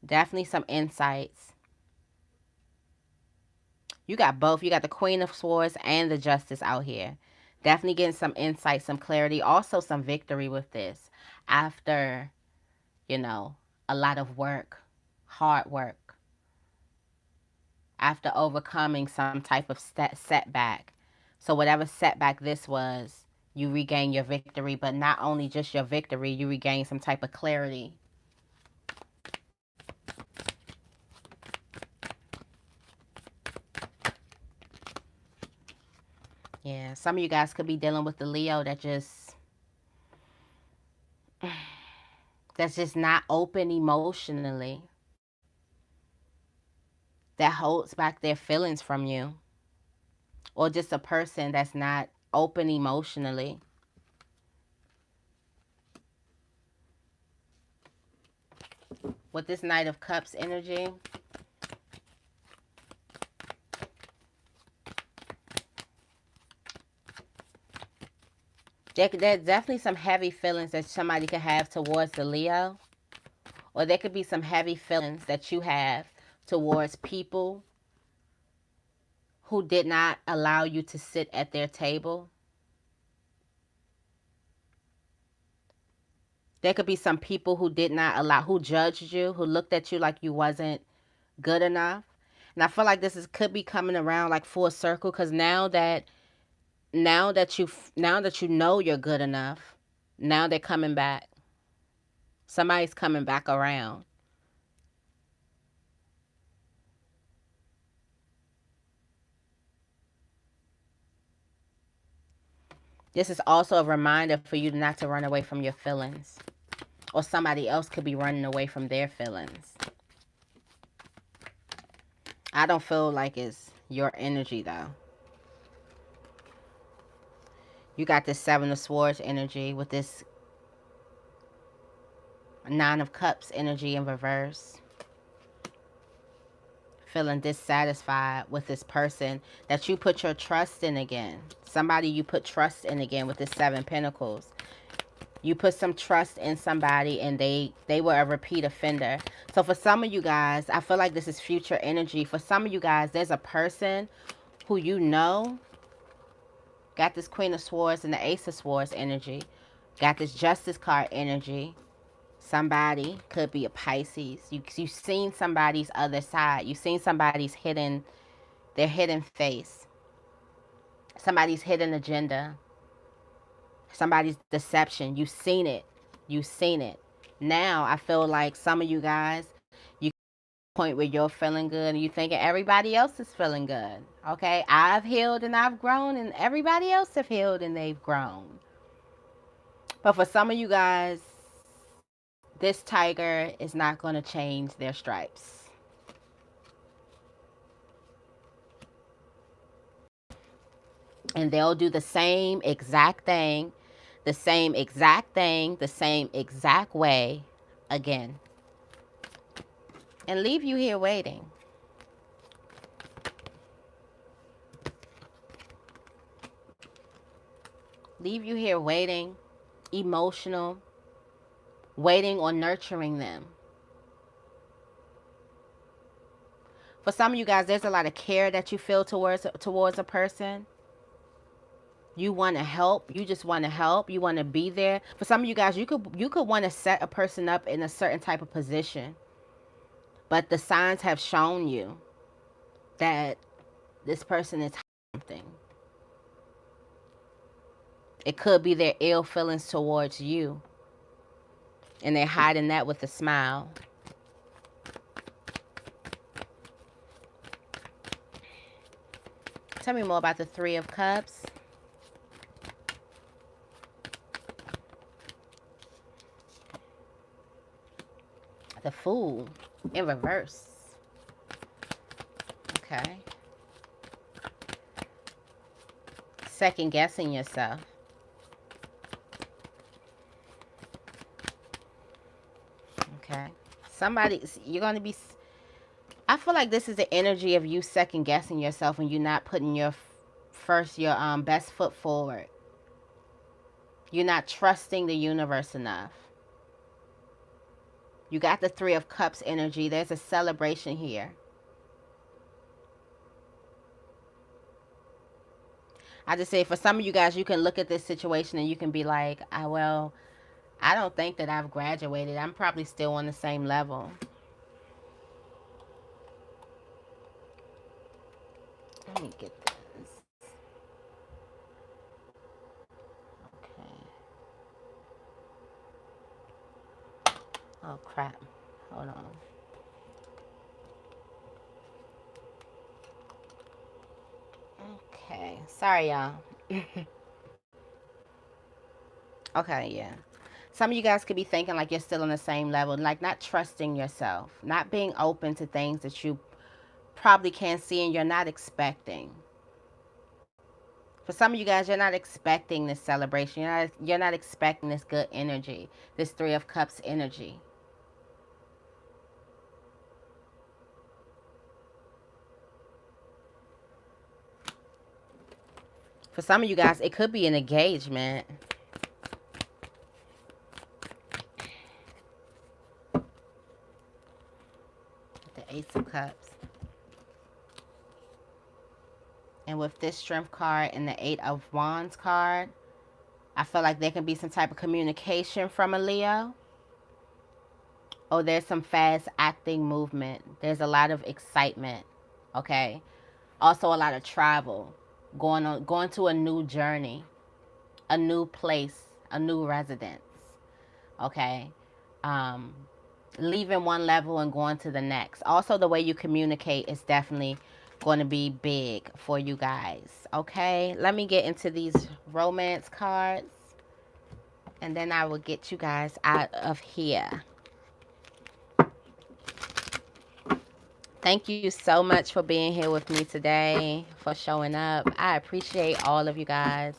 Definitely some insights. You got both. You got the Queen of Swords and the Justice out here. Definitely getting some insight, some clarity, also some victory with this. After, you know, a lot of work, hard work, after overcoming some type of setback. So, whatever setback this was, you regain your victory, but not only just your victory, you regain some type of clarity. Yeah, some of you guys could be dealing with the Leo that's just not open emotionally, that holds back their feelings from you, or just a person that's not open emotionally. With this Knight of Cups energy, there's definitely some heavy feelings that somebody could have towards the Leo, or there could be some heavy feelings that you have towards people who did not allow you to sit at their table. There could be some people who did not allow, who judged you, who looked at you like you wasn't good enough. And I feel like could be coming around like full circle, because now that you know you're good enough, now they're coming back. Somebody's coming back around. This is also a reminder for you not to run away from your feelings, or somebody else could be running away from their feelings. I don't feel like it's your energy though. You got this Seven of Swords energy with this Nine of Cups energy in reverse. Feeling dissatisfied with this person that you put your trust in again. Somebody you put trust in again with this Seven Pentacles. You put some trust in somebody and they were a repeat offender. So for some of you guys, I feel like this is future energy. For some of you guys, there's a person who you know got this Queen of Swords and the Ace of Swords energy. Got this Justice card energy. Somebody could be a Pisces. You've seen somebody's other side. You've seen somebody's their hidden face. Somebody's hidden agenda. Somebody's deception. You've seen it. You've seen it. Now I feel like some of you guys, you point where you're feeling good and you thinking everybody else is feeling good. Okay, I've healed and I've grown, and everybody else have healed and they've grown. But for some of you guys, this tiger is not going to change their stripes. And they'll do the same exact thing, the same exact thing, the same exact way again. And leave you here waiting. Leave you here waiting, emotional, waiting on nurturing them. For some of you guys, there's a lot of care that you feel towards a person. You want to help. You just want to help. You want to be there. For some of you guys, you could want to set a person up in a certain type of position. But the signs have shown you that this person is something. It could be their ill feelings towards you, and they're hiding that with a smile. Tell me more about the Three of Cups. The Fool in reverse. Okay. Second guessing yourself. Okay. You're going to be, I feel like this is the energy of you second guessing yourself and you not putting your best foot forward. You're not trusting the universe enough. You got the Three of Cups energy. There's a celebration here. I just say for some of you guys, you can look at this situation and you can be like, well, I don't think that I've graduated. I'm probably still on the same level. Let me get this. Okay. Oh, crap. Hold on. Okay. Sorry, y'all. Okay, yeah. Some of you guys could be thinking like you're still on the same level, like not trusting yourself, not being open to things that you probably can't see and you're not expecting. For some of you guys, you're not expecting this celebration. You're not expecting this good energy, this Three of Cups energy. For some of you guys, it could be an engagement. The Ace of Cups. And with this Strength card and the Eight of Wands card, I feel like there can be some type of communication from a Leo. Oh, there's some fast acting movement. There's a lot of excitement. Okay. Also a lot of travel. Going to a new journey, a new place, a new residence. Okay. Leaving one level and going to the next. Also, the way you communicate is definitely going to be big for you guys. Okay. Let me get into these romance cards. And then I will get you guys out of here. Thank you so much for being here with me today, for showing up. I appreciate all of you guys.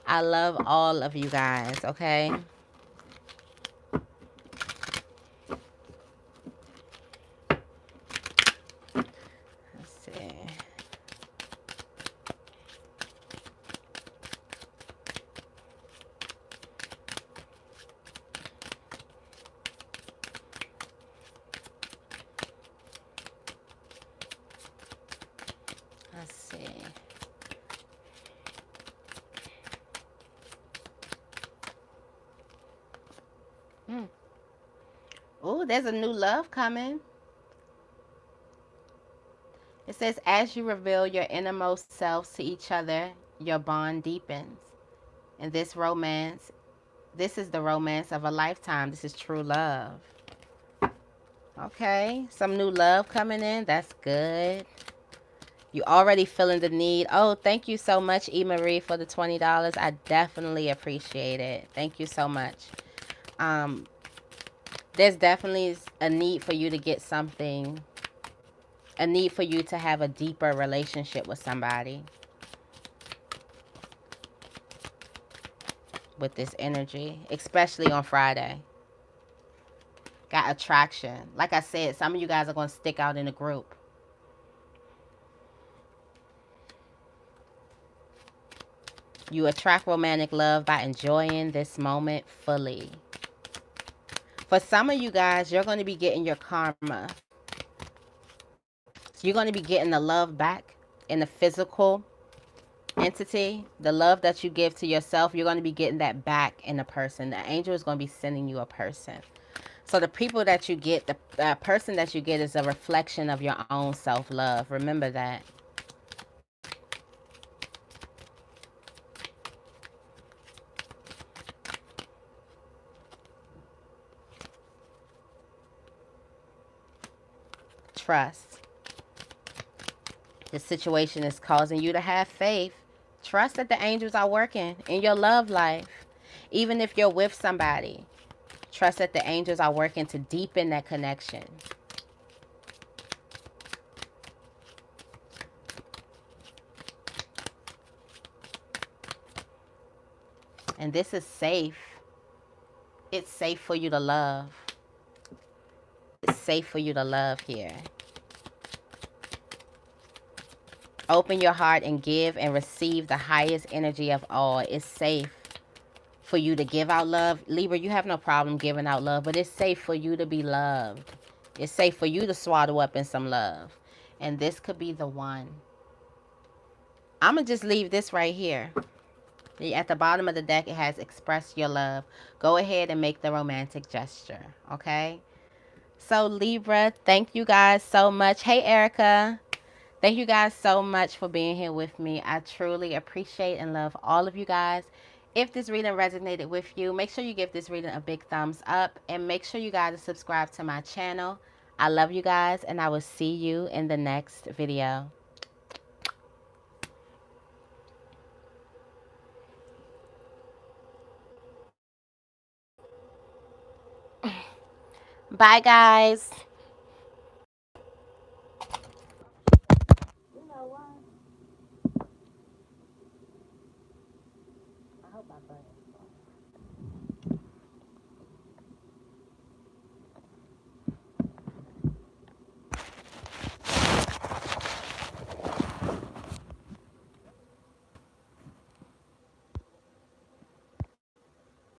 I love all of you guys, okay? Let's see. Let's see. Oh, there's a new love coming. It says, as you reveal your innermost selves to each other, your bond deepens. And this romance, this is the romance of a lifetime. This is true love. Okay, some new love coming in. That's good. You already feeling the need. Oh, thank you so much, E. Marie, for the $20. I definitely appreciate it. Thank you so much. There's definitely a need for you to get something, a need for you to have a deeper relationship with somebody. With this energy, especially on Friday. Got attraction. Like I said, some of you guys are going to stick out in a group. You attract romantic love by enjoying this moment fully. For some of you guys, you're going to be getting your karma. You're going to be getting the love back in the physical entity. The love that you give to yourself, you're going to be getting that back in a person. The angel is going to be sending you a person. So the people that you get, the person that you get is a reflection of your own self-love. Remember that. Trust. This situation is causing you to have faith. Trust that the angels are working in your love life. Even if you're with somebody, trust that the angels are working to deepen that connection. And this is safe. It's safe for you to love. It's safe for you to love here. Open your heart and give and receive the highest energy of all. It's safe. for you to give out love. Libra, you have no problem giving out love, but it's safe for you to be loved. It's safe for you to swaddle up in some love. And this could be the one. I'm going to just leave this right here. At the bottom of the deck, it has express your love. Go ahead and make the romantic gesture, okay? So, Libra, thank you guys so much. Hey, Erica. Thank you guys so much for being here with me. I truly appreciate and love all of you guys. If this reading resonated with you, make sure you give this reading a big thumbs up and make sure you guys subscribe to my channel. I love you guys and I will see you in the next video. Bye, guys.